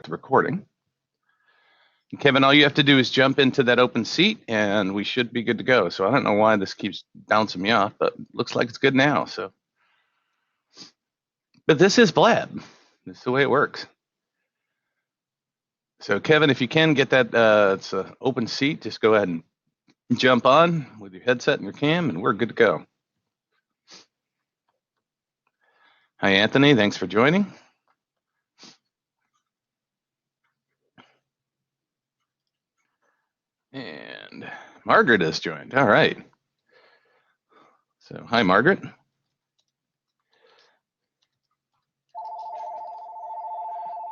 the recording. And Kevin, all you have to do is jump into that open seat and we should be good to go. So I don't know why this keeps bouncing me off, but looks like it's good now. But this is Blab. This is the way it works. So Kevin, if you can get that, it's an open seat, just go ahead and jump on with your headset and your cam and we're good to go. Hi, Anthony. Thanks for joining. And Margaret has joined. All right. So, hi, Margaret.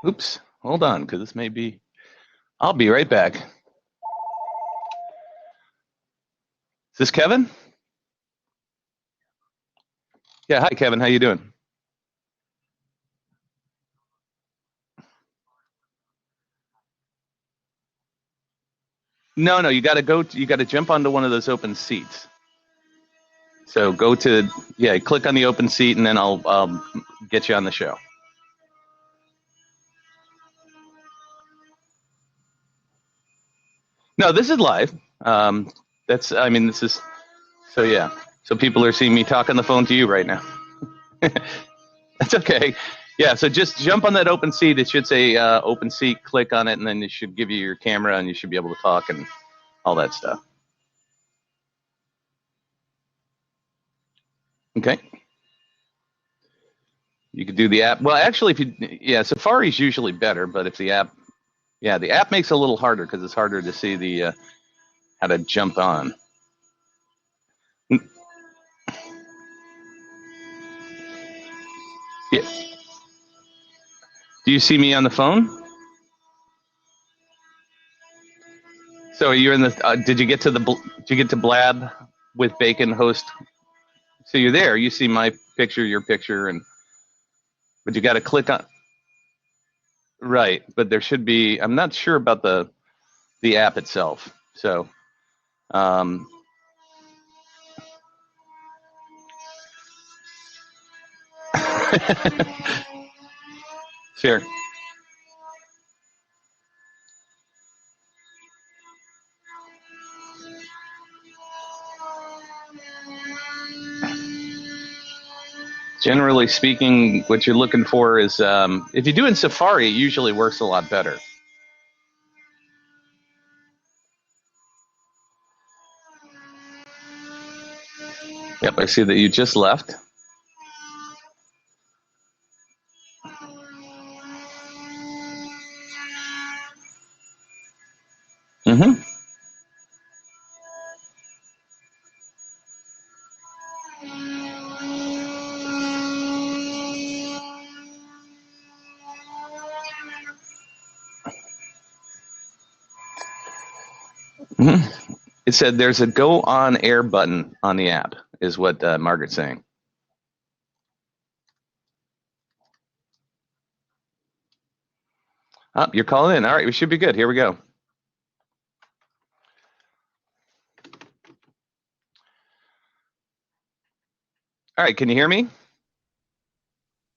Oops, hold on, because this may be, I'll be right back. Is this Kevin? Yeah, hi, Kevin. How you doing? No, you got to jump onto one of those open seats. So go to, click on the open seat and then I'll get you on the show. No, this is live. This is, so yeah. So people are seeing me talk on the phone to you right now. That's okay. Yeah, so just jump on that open seat. It should say open seat, click on it, and then it should give you your camera and you should be able to talk and all that stuff. Okay. You could do the app. Well, actually, Safari's usually better, but if the app, the app makes it a little harder because it's harder to see the how to jump on. Yeah. Do you see me on the phone? So are you in the? Did you get to Blab with Bacon host? So you're there. You see my picture, your picture, but you got to click on. Right, but there should be. I'm not sure about the app itself. So. Sure. Generally speaking, what you're looking for is if you do in Safari, it usually works a lot better. Yep, I see that you just left. Mm-hmm. Mm-hmm. It said there's a go on air button on the app, is what Margaret's saying. Oh, you're calling in. All right, we should be good. Here we go. All right, can you hear me?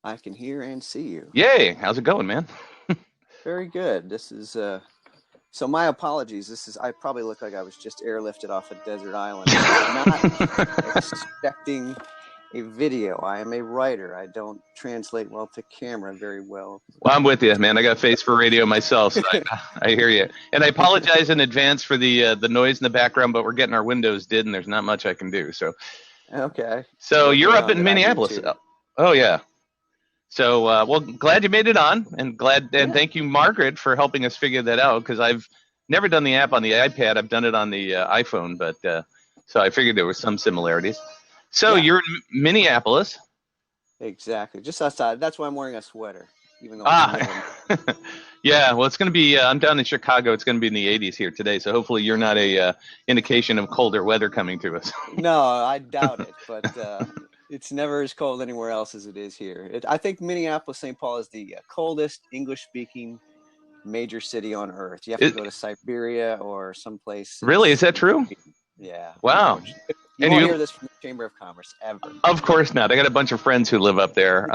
I can hear and see you. Yay! How's it going, man? Very good. This is so my apologies. I probably look like I was just airlifted off a desert island. I'm not expecting a video. I am a writer. I don't translate well to camera very well. Well, I'm with you, man. I got a face for radio myself, so I hear you. And I apologize in advance for the noise in the background, but we're getting our windows did, and there's not much I can do. So. Okay. So you're up in Minneapolis. Oh yeah. So well, glad you made it on, and thank you, Margaret, for helping us figure that out. Because I've never done the app on the iPad. I've done it on the iPhone, but so I figured there were some similarities. So you're in Minneapolis. Exactly, just outside. That's why I'm wearing a sweater, even though. Yeah, well, it's going to be. I'm down in Chicago. It's going to be in the 80s here today. So hopefully you're not a indication of colder weather coming to us. No, I doubt it. But it's never as cold anywhere else as it is here. I think Minneapolis, St. Paul is the coldest English-speaking major city on Earth. You have to go to Siberia or someplace. Really? Is that true? Yeah. Wow. You won't hear this from the Chamber of Commerce ever. Of course not. I got a bunch of friends who live up there.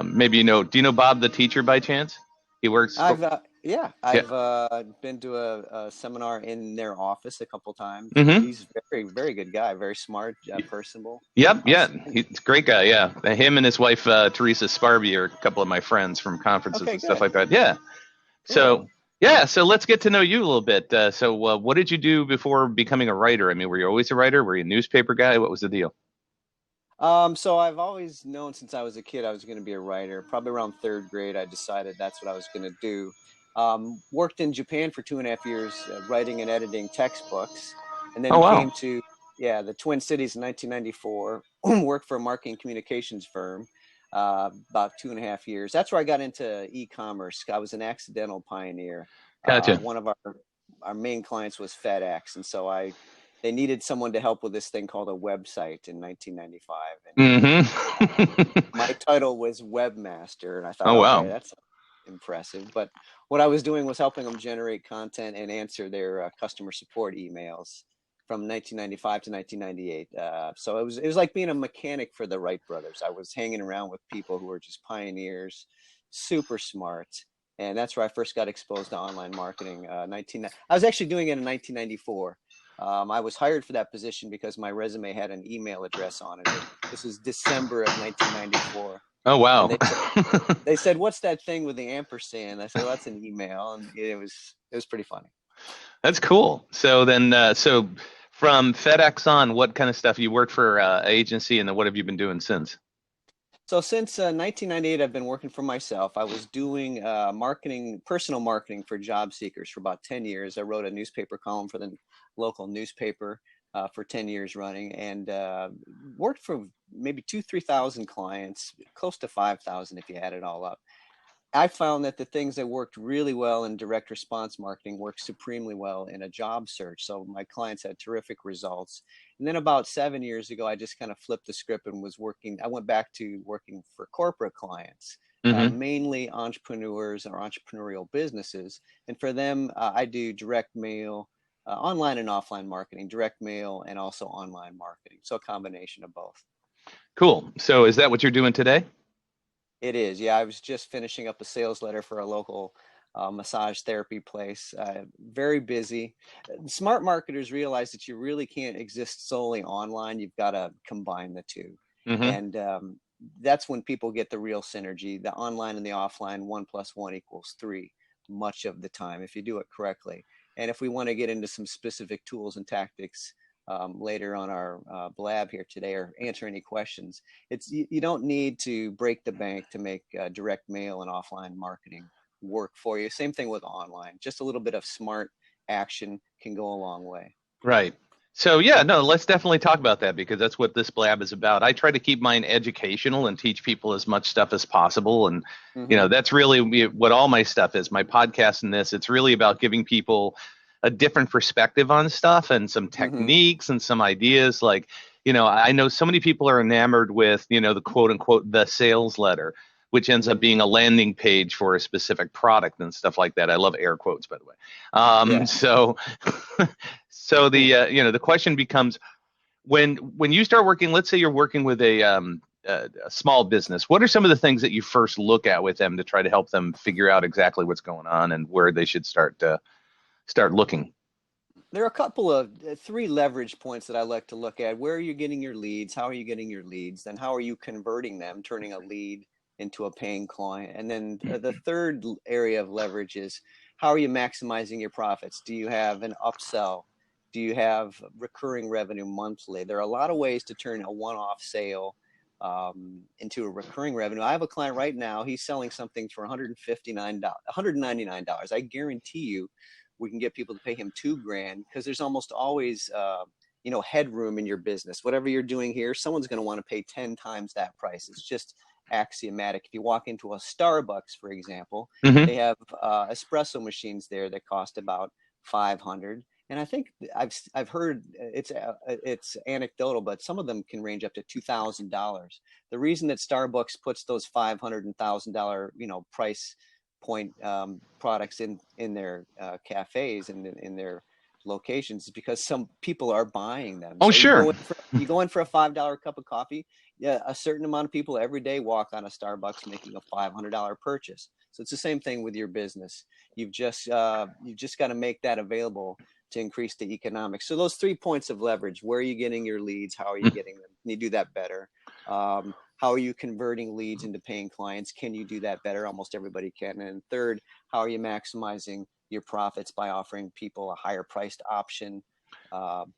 Maybe do you know Bob the teacher by chance? He works for. Yeah. I've been to a seminar in their office a couple times. Mm-hmm. He's very, very good guy, very smart, personable. Yep. Yeah. S- He's a great guy. Yeah. Him and his wife Teresa Sparby are a couple of my friends from conferences Okay, and stuff good, like that. Yeah. cool. So yeah. So let's get to know you a little bit. What did you do before becoming a writer? I mean, were you always a writer? Were you a newspaper guy? What was the deal? So I've always known since I was a kid I was going to be a writer. Probably around third grade, I decided that's what I was going to do. Worked in Japan for 2.5 years, writing and editing textbooks, and Oh then wow. came to the Twin Cities in 1994. Worked for a marketing communications firm about 2.5 years. That's where I got into e-commerce. I was an accidental pioneer. Gotcha. One of our main clients was FedEx, and so they needed someone to help with this thing called a website in 1995. Mm-hmm. My title was webmaster, and I thought, Oh okay, wow. that's impressive. But what I was doing was helping them generate content and answer their customer support emails from 1995 to 1998. So it was like being a mechanic for the Wright brothers. I was hanging around with people who were just pioneers, super smart. And that's where I first got exposed to online marketing. I was actually doing it in 1994. I was hired for that position because my resume had an email address on it. This was December of 1994. Oh And wow. they said, "What's that thing with the ampersand?" I said, "Well, that's an email." And it was pretty funny. That's cool. So then, so from FedEx on, what kind of stuff you worked for agency, and then what have you been doing since? So since 1998, I've been working for myself. I was doing personal marketing for job seekers for about 10 years. I wrote a newspaper column for the local newspaper for 10 years running, and worked for maybe 3,000 clients, close to 5,000 if you add it all up. I found that the things that worked really well in direct response marketing worked supremely well in a job search. So my clients had terrific results. And then about 7 years ago, I just kind of flipped the script and I went back to working for corporate clients, Mm-hmm. mainly entrepreneurs or entrepreneurial businesses. And for them, I do direct mail, online and offline marketing, direct mail, and also online marketing. So a combination of both. Cool. So is that what you're doing today? It is. Yeah, I was just finishing up a sales letter for a local massage therapy place. Very busy. Smart marketers realize that you really can't exist solely online. You've got to combine the two. Mm-hmm. And that's when people get the real synergy. The online and the offline, 1 + 1 = 3, much of the time, if you do it correctly. And if we want to get into some specific tools and tactics later on our Blab here today, or answer any questions, you don't need to break the bank to make direct mail and offline marketing work for you. Same thing with online. Just a little bit of smart action can go a long way. Right. So yeah, no, let's definitely talk about that because that's what this blab is about. I try to keep mine educational and teach people as much stuff as possible, and Hmm. that's really what all my stuff is. My podcast and this, it's really about giving people a different perspective on stuff and some Hmm. techniques and some ideas. Like, I know so many people are enamored with, the quote unquote the sales letter, which ends up Hmm. being a landing page for a specific product and stuff like that. I love air quotes, by the way. Yeah. So, so the question becomes when you start working. Let's say you're working with a small business. What are some of the things that you first look at with them to try to help them figure out exactly what's going on and where they should start looking? There are a couple of three leverage points that I like to look at. Where are you getting your leads? How are you getting your leads? Then how are you converting them, turning a lead into a paying client? And then the third area of leverage is how are you maximizing your profits? Do you have an upsell? Do you have recurring revenue monthly? There are a lot of ways to turn a one-off sale into a recurring revenue. I have a client right now. He's selling something for $199. I guarantee you we can get people to pay him $2,000 because there's almost always headroom in your business. Whatever you're doing here, someone's going to want to pay 10 times that price. It's just axiomatic. If you walk into a Starbucks, for example, Hmm. they have espresso machines there that cost about 500. And I think I've heard it's anecdotal, but some of them can range up to $2,000. The reason that Starbucks puts those $500 and $1,000 price point products in their cafes and in their locations is because some people are buying them. Oh, So sure. you go in for a $5 cup of coffee. Yeah, a certain amount of people every day walk on a Starbucks making a $500 purchase. So it's the same thing with your business. You've just got to make that available to increase the economics. So those 3 points of leverage: where are you getting your leads? How are you getting them? Can you do that better? How are you converting leads into paying clients? Can you do that better? Almost everybody can. And third, how are you maximizing your profits by offering people a higher priced option,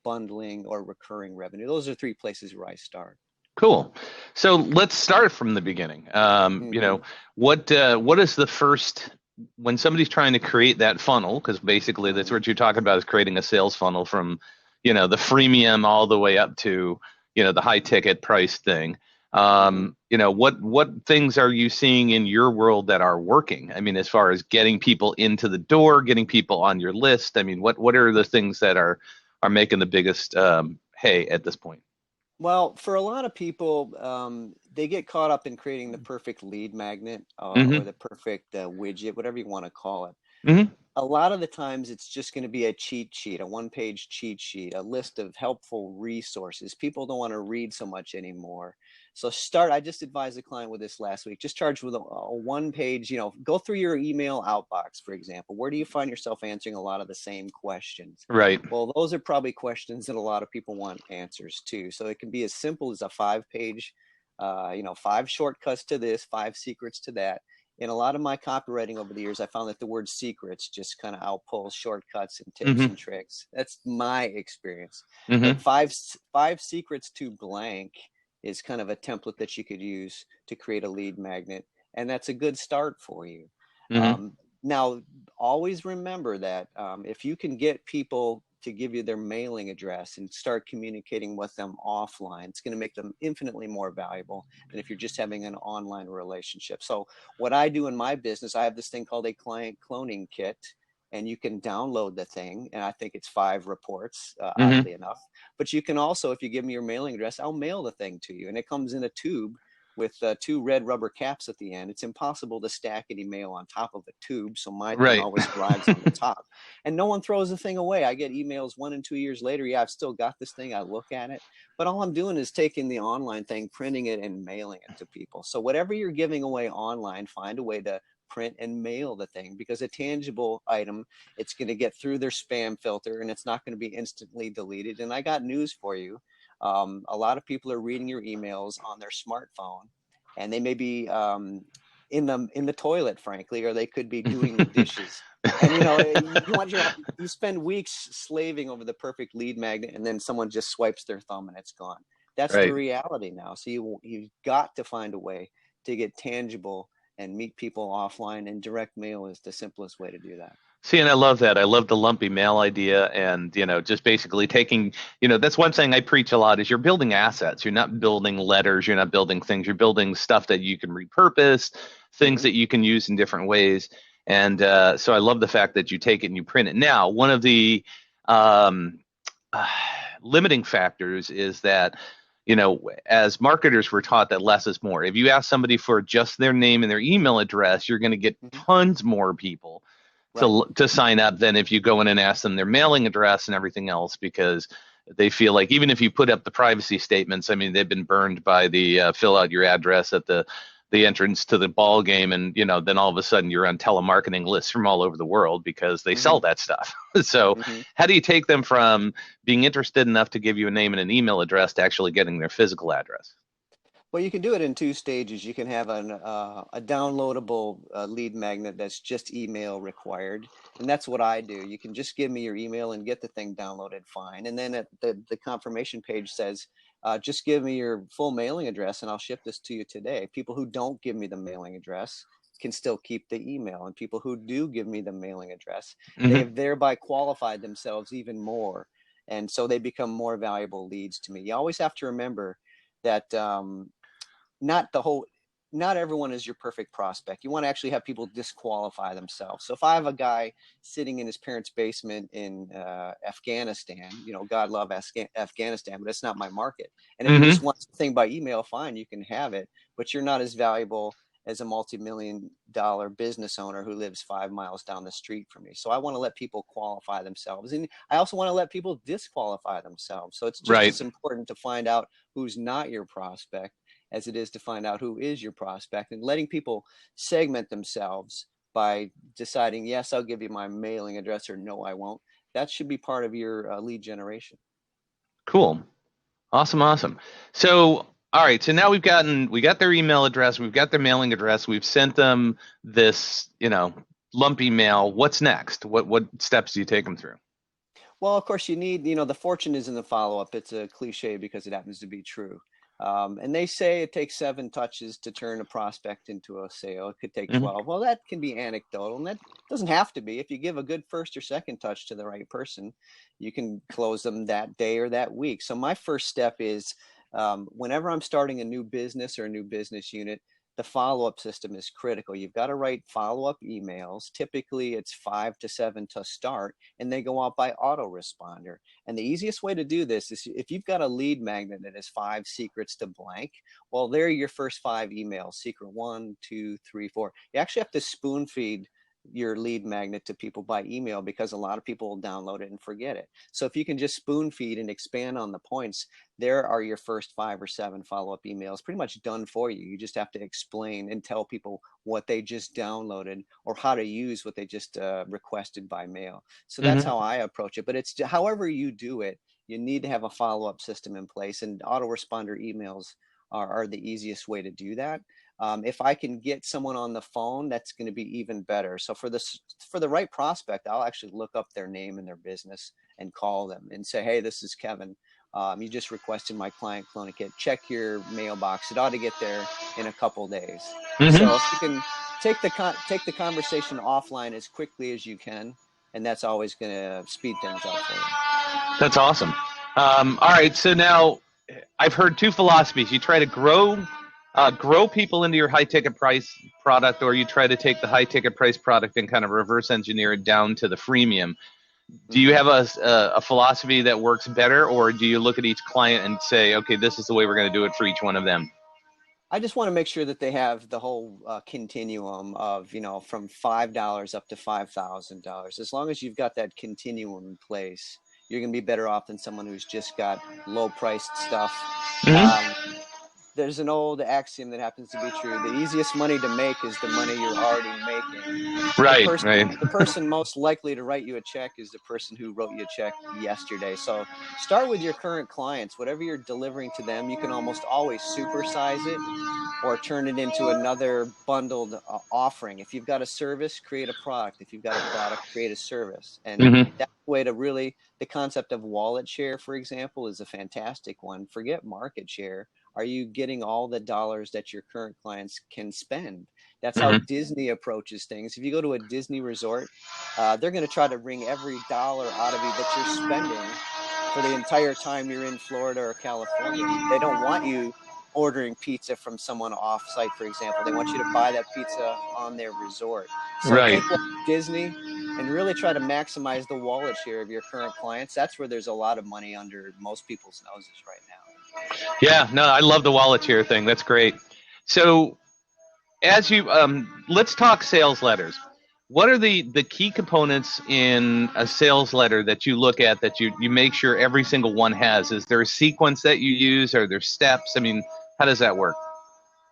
bundling, or recurring revenue? Those are 3 places where I start. Cool. So let's start from the beginning. What is the first, when somebody's trying to create that funnel, because basically that's what you're talking about, is creating a sales funnel from, the freemium all the way up to, the high ticket price thing. What things are you seeing in your world that are working? I mean, as far as getting people into the door, getting people on your list. I mean, what are the things that are making the biggest hay at this point? Well, for a lot of people, they get caught up in creating the perfect lead magnet, or Mm-hmm. the perfect widget, whatever you want to call it. Mm-hmm. A lot of the times it's just going to be a cheat sheet, a one-page cheat sheet, a list of helpful resources. People don't want to read so much anymore. So I just advised a client with this last week. Just charge with a one-page, go through your email outbox, for example. Where do you find yourself answering a lot of the same questions? Right. Well, those are probably questions that a lot of people want answers to. So it can be as simple as a 5-page, 5 shortcuts to this, 5 secrets to that. In a lot of my copywriting over the years, I found that the word secrets just kind of outpulls shortcuts and tips Mm-hmm. and tricks. That's my experience. But Mm-hmm. five secrets to blank is kind of a template that you could use to create a lead magnet. And that's a good start for you. Mm-hmm. Now, always remember that if you can get people to give you their mailing address and start communicating with them offline, it's going to make them infinitely more valuable than if you're just having an online relationship. So what I do in my business, I have this thing called a client cloning kit, and you can download the thing. And I think it's 5 reports, Mm-hmm. oddly enough. But you can also, if you give me your mailing address, I'll mail the thing to you. And it comes in a tube with 2 red rubber caps at the end. It's impossible to stack any mail on top of a tube, so my thing Right. always arrives on the top. And no one throws the thing away. I get emails 1 and 2 years later. Yeah, I've still got this thing. I look at it. But all I'm doing is taking the online thing, printing it, and mailing it to people. So whatever you're giving away online, find a way to print and mail the thing, because a tangible item, it's going to get through their spam filter and it's not going to be instantly deleted. And I got news for you. A lot of people are reading your emails on their smartphone, and they may be in the toilet, frankly, or they could be doing the dishes. And you spend weeks slaving over the perfect lead magnet, and then someone just swipes their thumb and it's gone. That's the Right. reality now. So you've got to find a way to get tangible and meet people offline, and direct mail is the simplest way to do that. See, and I love that. I love the lumpy mail idea, and just basically taking, that's one thing I preach a lot is you're building assets. You're not building letters. You're not building things. You're building stuff that you can repurpose, things Mm-hmm. that you can use in different ways. And so I love the fact that you take it and you print it. Now, one of the um, limiting factors is that, as marketers, we're taught that less is more. If you ask somebody for just their name and their email address, you're going to get Mm-hmm. tons more people Right. to sign up than if you go in and ask them their mailing address and everything else, because they feel like even if you put up the privacy statements, I mean, they've been burned by the fill out your address at the entrance to the ball game, and then all of a sudden you're on telemarketing lists from all over the world because they Mm-hmm. sell that stuff. So Mm-hmm. how do you take them from being interested enough to give you a name and an email address to actually getting their physical address? Well, you can do it in 2 stages. You can have a downloadable lead magnet that's just email required, and that's what I do. You can just give me your email and get the thing downloaded, fine. And then the confirmation page says, just give me your full mailing address and I'll ship this to you today. People who don't give me the mailing address can still keep the email, and people who do give me the mailing address, they Mm-hmm. have thereby qualified themselves even more, and so they become more valuable leads to me. You always have to remember that. Not the whole Not everyone is your perfect prospect. You want to actually have people disqualify themselves. So if I have a guy sitting in his parents' basement in Afghanistan, God love Afghanistan, but it's not my market. And if he just Mm-hmm. wants the thing by email, fine, you can have it, but you're not as valuable as a multi-million-dollar business owner who lives 5 miles down the street from me. So I want to let people qualify themselves. And I also want to let people disqualify themselves. So it's just Right. as important to find out who's not your prospect as it is to find out who is your prospect, and letting people segment themselves by deciding, yes, I'll give you my mailing address, or no, I won't. That should be part of your lead generation. Cool. Awesome, awesome. So, all right. So now we got their email address, we've got their mailing address, we've sent them this, lumpy mail. What's next? What steps do you take them through? Well, of course, you need, the fortune is in the follow-up. It's a cliche because it happens to be true. And they say it takes 7 touches to turn a prospect into a sale. It could take 12. Well, that can be anecdotal, and that doesn't have to be. If you give a good first or second touch to the right person, you can close them that day or that week. So my first step is whenever I'm starting a new business or a new business unit, the follow-up system is critical. You've got to write follow-up emails. Typically, it's 5 to 7 to start, and they go out by autoresponder. And the easiest way to do this is if you've got a lead magnet that has 5 secrets to blank, well, there are your first 5 emails, secret 1, 2, 3, 4. You actually have to spoon feed your lead magnet to people by email because a lot of people will download it and forget it. So if you can just spoon feed and expand on the points, there are your first 5 or 7 follow-up emails pretty much done for you. You just have to explain and tell people what they just downloaded or how to use what they just requested by mail. So that's how I approach it. But it's however you do it, you need to have a follow-up system in place, and autoresponder emails are the easiest way to do that. If I can get someone on the phone, that's going to be even better. So for the right prospect, I'll actually look up their name and their business and call them and say, hey, this is Kevin. You just requested my client cloning kit. Check your mailbox. It ought to get there in a couple days. So if you can take the conversation offline as quickly as you can, and that's always going to speed things up for you. That's awesome. All right. So now I've heard 2 philosophies. You try to grow people into your high ticket price product, or you try to take the high ticket price product and kind of reverse engineer it down to the freemium. Do you have a philosophy that works better, or do you look at each client and say, okay, this is the way we're going to do it for each one of them? I just want to make sure that they have the whole continuum of, from $5 up to $5,000. As long as you've got that continuum in place, you're going to be better off than someone who's just got low priced stuff. There's an old axiom that happens to be true. The easiest money to make is the money you're already making. Right, The person most likely to write you a check is the person who wrote you a check yesterday. So start with your current clients. Whatever you're delivering to them, you can almost always supersize it or turn it into another bundled offering. If you've got a service, create a product. If you've got a product, create a service. And that's the way to really, the concept of wallet share, for example, is a fantastic one. Forget market share. Are you getting all the dollars that your current clients can spend? That's how Disney approaches things. If you go to a Disney resort, they're going to try to wring every dollar out of you that you're spending for the entire time you're in Florida or California. They don't want you ordering pizza from someone off-site, for example. They want you to buy that pizza on their resort. So think like Disney and really try to maximize the wallet share of your current clients. That's where there's a lot of money under most people's noses right now. Yeah, no, I love the wallet share thing. That's great. So as you let's talk sales letters. What are the key components in a sales letter that you look at that you make sure every single one has? Is there a sequence that you use? Are there steps? I mean, how does that work?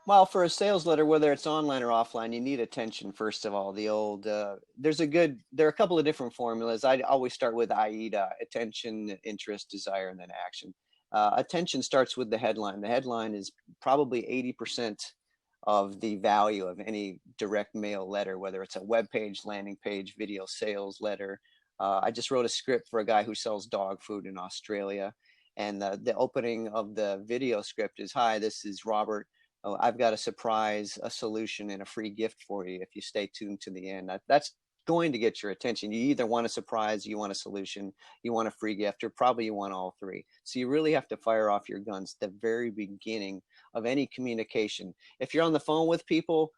Well, for a sales letter, whether it's online or offline, you need attention, first of all. There are a couple of different formulas. I always start with AIDA: attention, interest, desire, and then action. Attention starts with the headline. The headline is probably 80% of the value of any direct mail letter, whether it's a web page, landing page, video sales letter. I just wrote a script for a guy who sells dog food in Australia. And the opening of the video script is, hi, this is Robert. Oh, I've got a surprise, a solution, and a free gift for you if you stay tuned to the end. That's going to get your attention. You either want a surprise, you want a solution, you want a free gift, or probably you want all 3. So you really have to fire off your guns at the very beginning of any communication. If you're on the phone with people,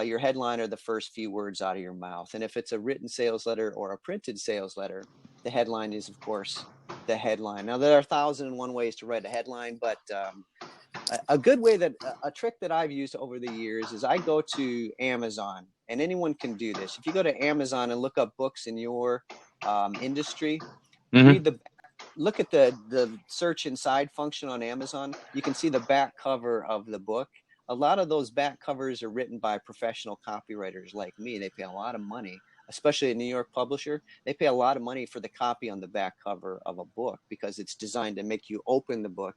your headline are the first few words out of your mouth. And if it's a written sales letter or a printed sales letter, the headline is, of course, the headline. Now, there are 1,001 ways to write a headline, but a good way a trick that I've used over the years is I go to Amazon, and anyone can do this. If you go to Amazon and look up books in your industry, read the look at the search inside function on Amazon, you can see the back cover of the book. A lot of those back covers are written by professional copywriters like me. They pay a lot of money, especially a New York publisher. They pay a lot of money for the copy on the back cover of a book because it's designed to make you open the book.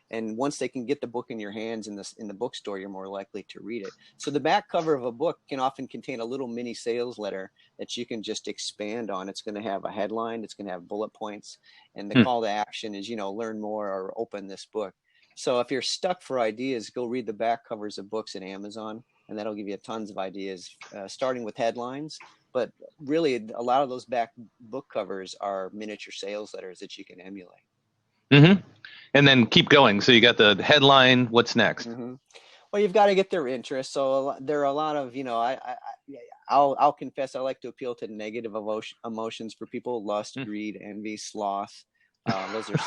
And once they can get the book in your hands in the bookstore, you're more likely to read it. So the back cover of a book can often contain a little mini sales letter that you can just expand on. It's going to have a headline, it's going to have bullet points, and the call to action is, learn more or open this book. So if you're stuck for ideas, go read the back covers of books at Amazon, and that'll give you tons of ideas, starting with headlines. But really, a lot of those back book covers are miniature sales letters that you can emulate. Mm-hmm. And then keep going. So you got the headline. What's next? Mm-hmm. Well, you've got to get their interest. So there are a lot of, I'll confess, I like to appeal to negative emotions for people: lust, greed, envy, sloth. Those are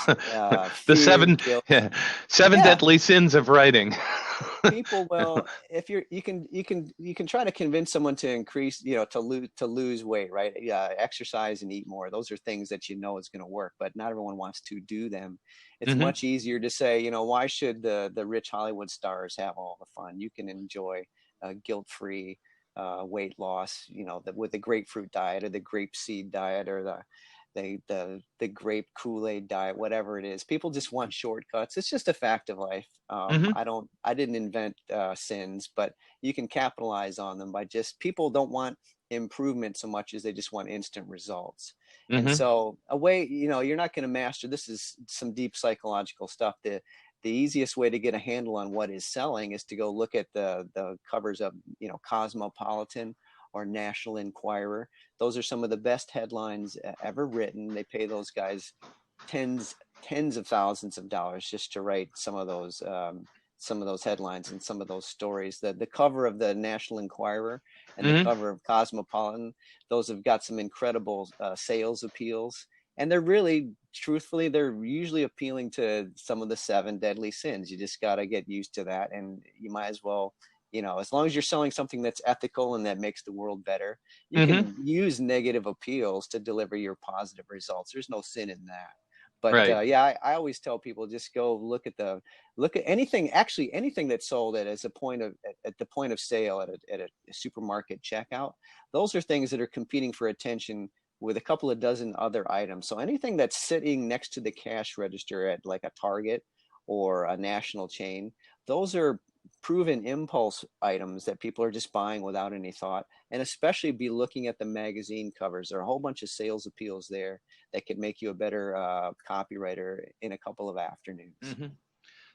the fear, seven deadly sins of writing. People, well, if you can try to convince someone to increase, to lose weight, right? Yeah, exercise and eat more. Those are things that is going to work, but not everyone wants to do them. It's much easier to say, why should the rich Hollywood stars have all the fun? You can enjoy guilt-free weight loss, with the grapefruit diet or the grape seed diet or the grape Kool-Aid diet, whatever it is. People just want shortcuts. It's just a fact of life. I didn't invent sins, but you can capitalize on them by people don't want improvement so much as they just want instant results. And so you're not going to master, this is some deep psychological stuff. The easiest way to get a handle on what is selling is to go look at the covers of, Cosmopolitan or National Enquirer. Those are some of the best headlines ever written. They pay those guys tens of thousands of dollars just to write some of those headlines and some of those stories. The cover of the National Enquirer and the cover of Cosmopolitan, those have got some incredible sales appeals. And they're really, truthfully, they're usually appealing to some of the 7 deadly sins. You just got to get used to that. And you might as well, as long as you're selling something that's ethical and that makes the world better, you can use negative appeals to deliver your positive results. There's no sin in that. But I always tell people, just go look at anything that's sold at the point of sale at a supermarket checkout. Those are things that are competing for attention with a couple of dozen other items. So anything that's sitting next to the cash register at like a Target or a national chain, those are proven impulse items that people are just buying without any thought. And especially be looking at the magazine covers. There are a whole bunch of sales appeals there that could make you a better copywriter in a couple of afternoons.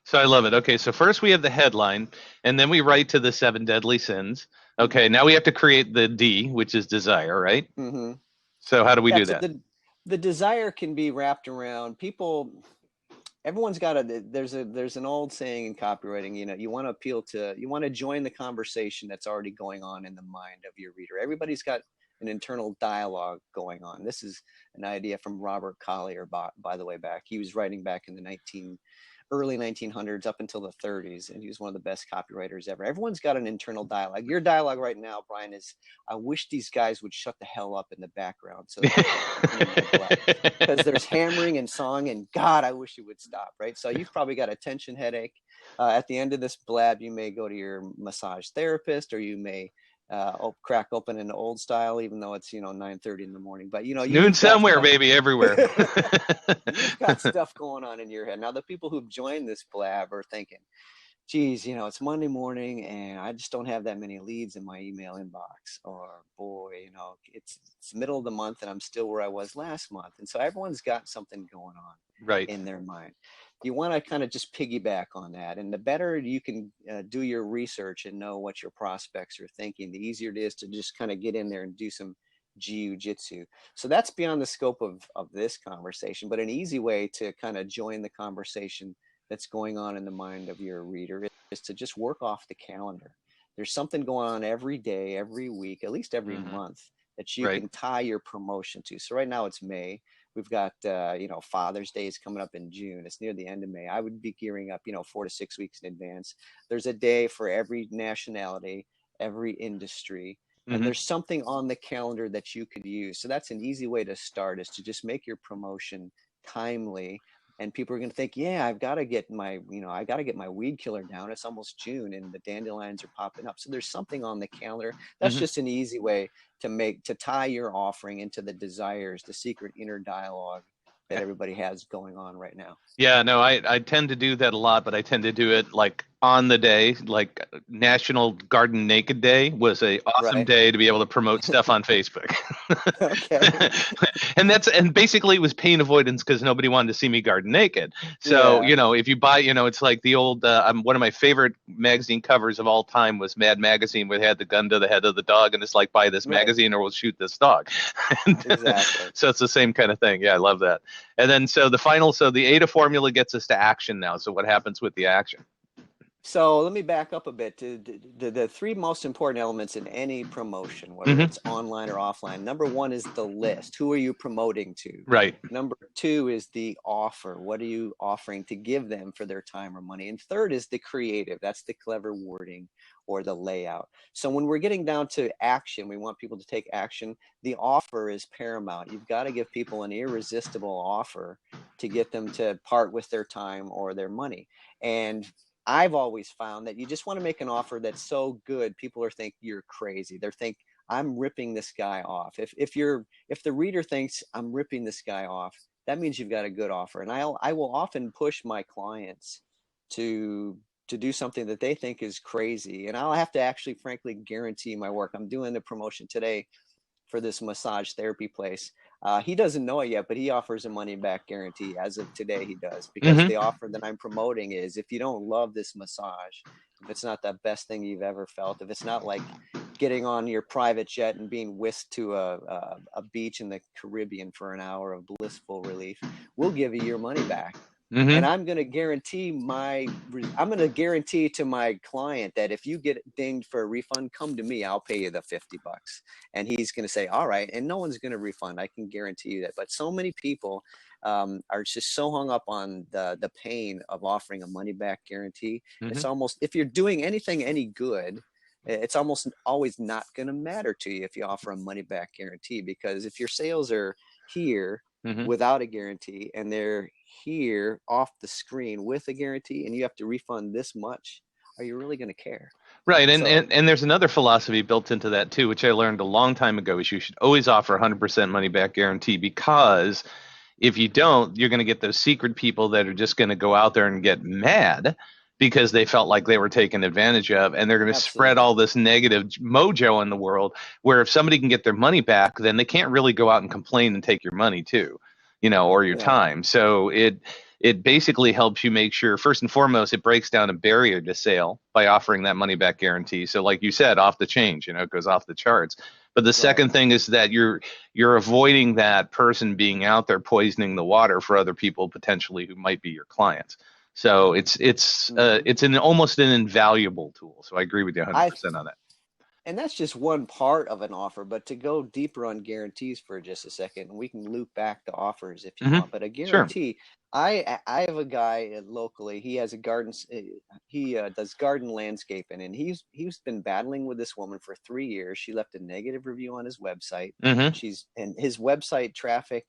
So I love it. Okay, so first we have the headline, and then we write to the 7 deadly sins. Okay, now we have to create the D, which is desire, right? So how do we do that? So the desire can be wrapped around people. Everyone's got there's an old saying in copywriting, you want to join the conversation that's already going on in the mind of your reader. Everybody's got an internal dialogue going on. This is an idea from Robert Collier, by the way, back. He was writing back in the early 1900s up until the 30s, and he was one of the best copywriters ever. Everyone's got an internal dialogue. Your dialogue right now, Brian, is, I wish these guys would shut the hell up in the background, so because there's hammering and song, and God, I wish you would stop, right? So you've probably got a tension headache. At the end of this blab, you may go to your massage therapist, or you may crack open an old style, even though it's 9:30 in the morning. But noon somewhere, baby, everywhere. You've got stuff going on in your head. Now the people who've joined this blab are thinking, geez, it's Monday morning and I just don't have that many leads in my email inbox. Or boy, it's the middle of the month and I'm still where I was last month. And so everyone's got something going on in their mind. You want to kind of just piggyback on that. And the better you can do your research and know what your prospects are thinking, the easier it is to just kind of get in there and do some jiu-jitsu. So that's beyond the scope of this conversation, but an easy way to kind of join the conversation that's going on in the mind of your reader is to just work off the calendar. There's something going on every day, every week, at least every month that you can tie your promotion to. So right now it's May. We've got, Father's Day is coming up in June. It's near the end of May. I would be gearing up, 4 to 6 weeks in advance. There's a day for every nationality, every industry. And there's something on the calendar that you could use. So that's an easy way to start, is to just make your promotion timely, and people are going to think, yeah, I've got to get my, I got to get my weed killer down. It's almost June and the dandelions are popping up. So there's something on the calendar. That's Hmm. just an easy way to tie your offering into the desires, the secret inner dialogue that everybody has going on right now. Yeah, no, I tend to do that a lot, but I tend to do it like on the day, like National Garden Naked Day was a awesome Right. day to be able to promote stuff on Facebook. Okay. And basically it was pain avoidance because nobody wanted to see me garden naked. So, Yeah. if you buy, it's like the old one of my favorite magazine covers of all time was Mad Magazine, where they had the gun to the head of the dog and it's like, buy this Right. magazine or we'll shoot this dog. And, Exactly. so it's the same kind of thing. Yeah, I love that. And then so the ADA formula gets us to action now. So what happens with the action? So let me back up a bit to the three most important elements in any promotion, whether Hmm. it's online or offline. Number one is the list. Who are you promoting to? Right. Number two is the offer. What are you offering to give them for their time or money? And third is the creative. That's the clever wording or the layout. So when we're getting down to action, we want people to take action. The offer is paramount. You've got to give people an irresistible offer to get them to part with their time or their money. And I've always found that you just want to make an offer that's so good, people are think you're crazy. They're think I'm ripping this guy off. If the reader thinks I'm ripping this guy off, that means you've got a good offer. And I will often push my clients to do something that they think is crazy, and I'll have to actually frankly guarantee my work. I'm doing the promotion today for this massage therapy place. He doesn't know it yet, but he offers a money back guarantee. As of today, he does, because Hmm. the offer that I'm promoting is, if you don't love this massage, if it's not the best thing you've ever felt, if it's not like getting on your private jet and being whisked to a beach in the Caribbean for an hour of blissful relief, we'll give you your money back. And Hmm. I'm going to guarantee to my client that if you get dinged for a refund, come to me, I'll pay you the $50. And he's going to say, all right. And no one's going to refund. I can guarantee you that. But so many people are just so hung up on the pain of offering a money back guarantee. Hmm. It's almost, if you're doing anything any good, it's almost always not going to matter to you if you offer a money back guarantee, because if your sales are here Hmm. without a guarantee and they're here off the screen with a guarantee, and you have to refund this much, are you really going to care? Right, and, So and and there's another philosophy built into that too, which I learned a long time ago, is you should always offer 100% money back guarantee, because if you don't, you're going to get those secret people that are just going to go out there and get mad because they felt like they were taken advantage of, and they're going to spread absolutely. all this negative mojo in the world, where if somebody can get their money back, then they can't really go out and complain and take your money too, or your Yeah. time. So it basically helps you make sure, first and foremost, it breaks down a barrier to sale by offering that money back guarantee. So like you said, off the change, it goes off the charts. But the Right. second thing is that you're avoiding that person being out there poisoning the water for other people potentially who might be your clients. So Hmm. it's an almost an invaluable tool. So I agree with you I 100% on that. And that's just one part of an offer. But to go deeper on guarantees for just a second, and we can loop back to offers if you Hmm. want. But a Sure. guarantee, I have a guy locally. He has a garden. He does garden landscaping, and he's been battling with this woman for 3 years. She left a negative review on his website. Hmm. And his website traffic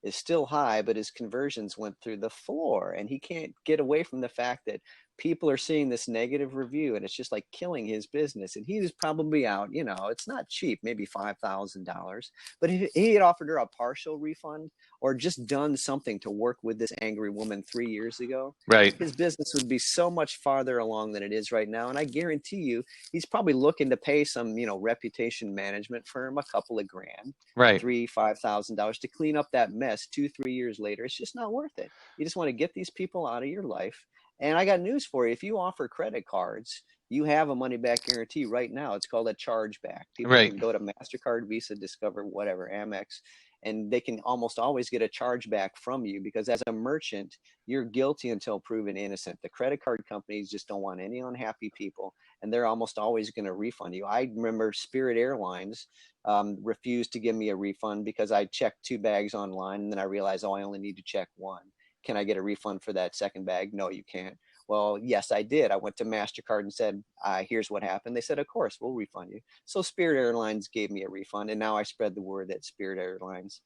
is still high, but his conversions went through the floor, and he can't get away from the fact that people are seeing this negative review, and it's just like killing his business. And he was probably out, it's not cheap, maybe $5,000, but he had offered her a partial refund or just done something to work with this angry woman 3 years ago, Right. his business would be so much farther along than it is right now. And I guarantee you, he's probably looking to pay some, reputation management firm a couple of grand, Right. $5,000 to clean up that mess 2, 3 years later. It's just not worth it. You just want to get these people out of your life. And I got news for you. If you offer credit cards, you have a money back guarantee right now. It's called a chargeback. People Right. can go to MasterCard, Visa, Discover, whatever, Amex, and they can almost always get a chargeback from you, because as a merchant, you're guilty until proven innocent. The credit card companies just don't want any unhappy people, and they're almost always going to refund you. I remember Spirit Airlines refused to give me a refund because I checked 2 bags online, and then I realized, oh, I only need to check one. Can I get a refund for that second bag? No, you can't. Well, yes, I did. I went to MasterCard and said, here's what happened. They said, of course, we'll refund you. So Spirit Airlines gave me a refund, and now I spread the word that Spirit Airlines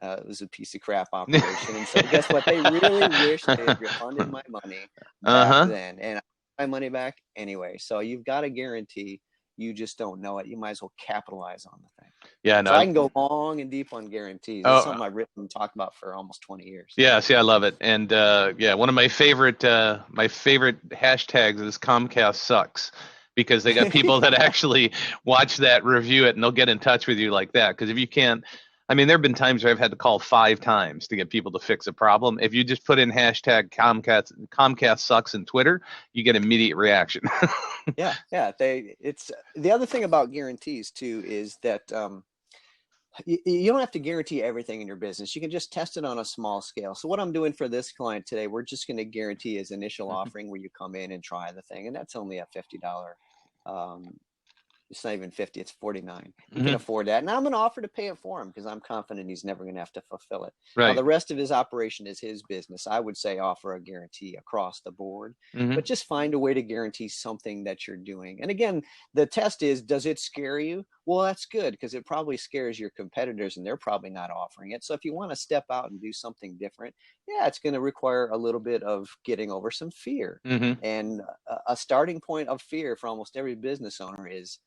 It was a piece of crap operation. And so guess what? They really wish they had refunded my money back Uh-huh. then. And I got my money back anyway. So you've got a guarantee. You just don't know it. You might as well capitalize on the thing. Yeah, So I no. can go long and deep on guarantees. It's Oh, something I've written and talked about for almost 20 years. yeah, see, I love it. And yeah, one of my favorite hashtags is Comcast sucks, because they got people that actually watch that, review it, and they'll get in touch with you like that. Because if you can't, I mean, there have been times where I've had to call 5 times to get people to fix a problem. If you just put in hashtag Comcast sucks in Twitter, you get immediate reaction. Yeah, yeah. It's the other thing about guarantees too is that you don't have to guarantee everything in your business. You can just test it on a small scale. So what I'm doing for this client today, we're just going to guarantee his initial offering where you come in and try the thing, and that's only a $50. Um, it's not even 50, it's 49. He can Hmm. afford that. And I'm going to offer to pay it for him because I'm confident he's never going to have to fulfill it. Now, Right. the rest of his operation is his business. I would say offer a guarantee across the board, Hmm. but just find a way to guarantee something that you're doing. And again, the test is, does it scare you? Well, that's good because it probably scares your competitors and they're probably not offering it. So if you want to step out and do something different, yeah, it's going to require a little bit of getting over some fear. Hmm. And a starting point of fear for almost every business owner is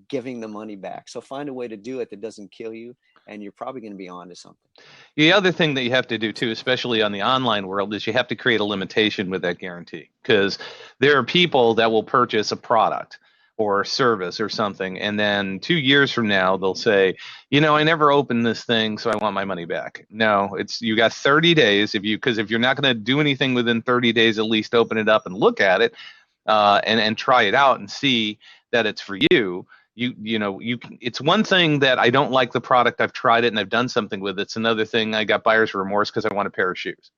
giving the money back. So find a way to do it that doesn't kill you, and you're probably going to be onto something. The other thing that you have to do too, especially on the online world, is you have to create a limitation with that guarantee, because there are people that will purchase a product or a service or something, and then 2 years from now they'll say, I never opened this thing, so I want my money back. No, it's you got 30 days because if you're not going to do anything within 30 days, at least open it up and look at it, and try it out and see that it's for you. It's one thing that I don't like the product, I've tried it and I've done something with it. It's another thing I got buyer's remorse because I want a pair of shoes.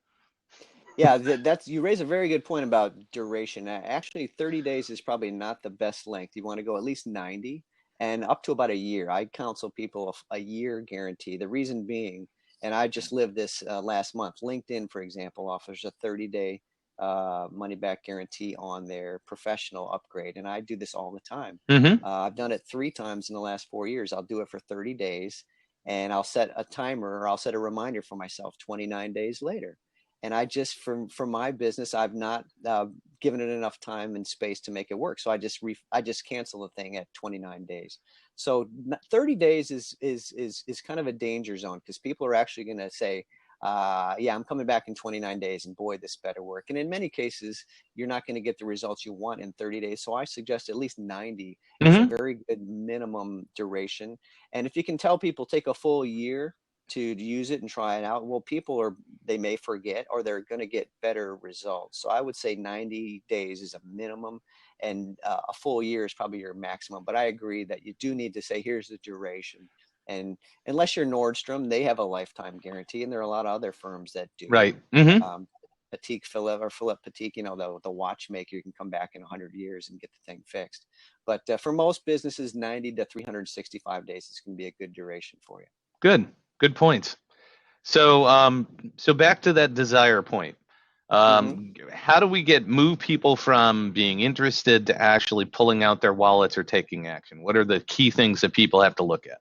Yeah, that's you raise a very good point about duration. Actually, 30 days is probably not the best length. You want to go at least 90 and up to about a year. I counsel people a year guarantee. The reason being, and I just lived this last month. LinkedIn, for example, offers a 30-day money back guarantee on their professional upgrade, and I do this all the time. Mm-hmm. I've done it 3 times in the last 4 years. I'll do it for 30 days, and I'll set a timer or I'll set a reminder for myself 29 days later. And I just for my business, I've not given it enough time and space to make it work. So I just cancel the thing at 29 days. So 30 days is kind of a danger zone because people are actually going to say, yeah, I'm coming back in 29 days, and boy, this better work. And in many cases, you're not going to get the results you want in 30 days. So I suggest at least 90 is a Mm-hmm. very good minimum duration. And if you can tell people take a full year to use it and try it out, well, they may forget or they're going to get better results. So I would say 90 days is a minimum, and a full year is probably your maximum. But I agree that you do need to say, here's the duration. And unless you're Nordstrom, they have a lifetime guarantee, and there are a lot of other firms that do. Right. Mm-hmm. Um, Patek Philippe or Philippe Patek, the watchmaker, you can come back in 100 years and get the thing fixed. But for most businesses, 90 to 365 days is going to be a good duration for you. Good. Good points. So back to that desire point. Mm-hmm. How do we move people from being interested to actually pulling out their wallets or taking action? What are the key things that people have to look at?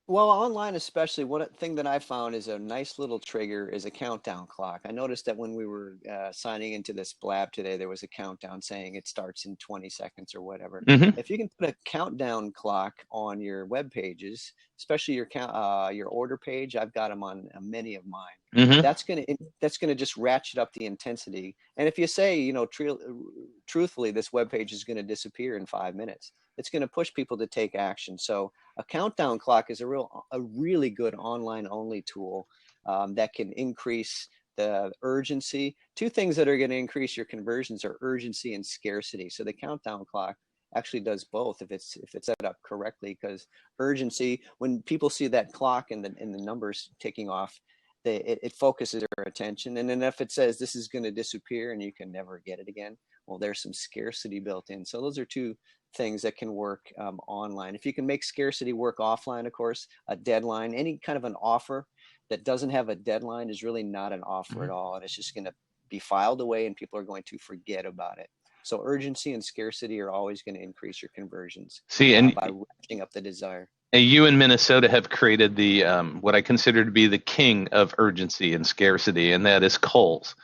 Well, online especially, one thing that I found is a nice little trigger is a countdown clock. I noticed that when we were signing into this Blab today, there was a countdown saying it starts in 20 seconds or whatever. Mm-hmm. If you can put a countdown clock on your web pages, especially your order page, I've got them on many of mine. Mm-hmm. That's gonna just ratchet up the intensity. And if you say, truthfully, this web page is going to disappear in 5 minutes, it's going to push people to take action. So a countdown clock is a really good online only tool that can increase the urgency. Two things that are going to increase your conversions are urgency and scarcity. So the countdown clock actually does both if it's set up correctly, because urgency, when people see that clock and the numbers ticking off, it focuses their attention. And then if it says this is going to disappear and you can never get it again, well, there's some scarcity built in. So those are two things that can work online. If you can make scarcity work offline, of course, a deadline, any kind of an offer that doesn't have a deadline is really not an offer at all. And it's just going to be filed away and people are going to forget about it. So urgency and scarcity are always going to increase your conversions See, and by ratcheting up the desire. And you in Minnesota have created the what I consider to be the king of urgency and scarcity, and that is Kohl's,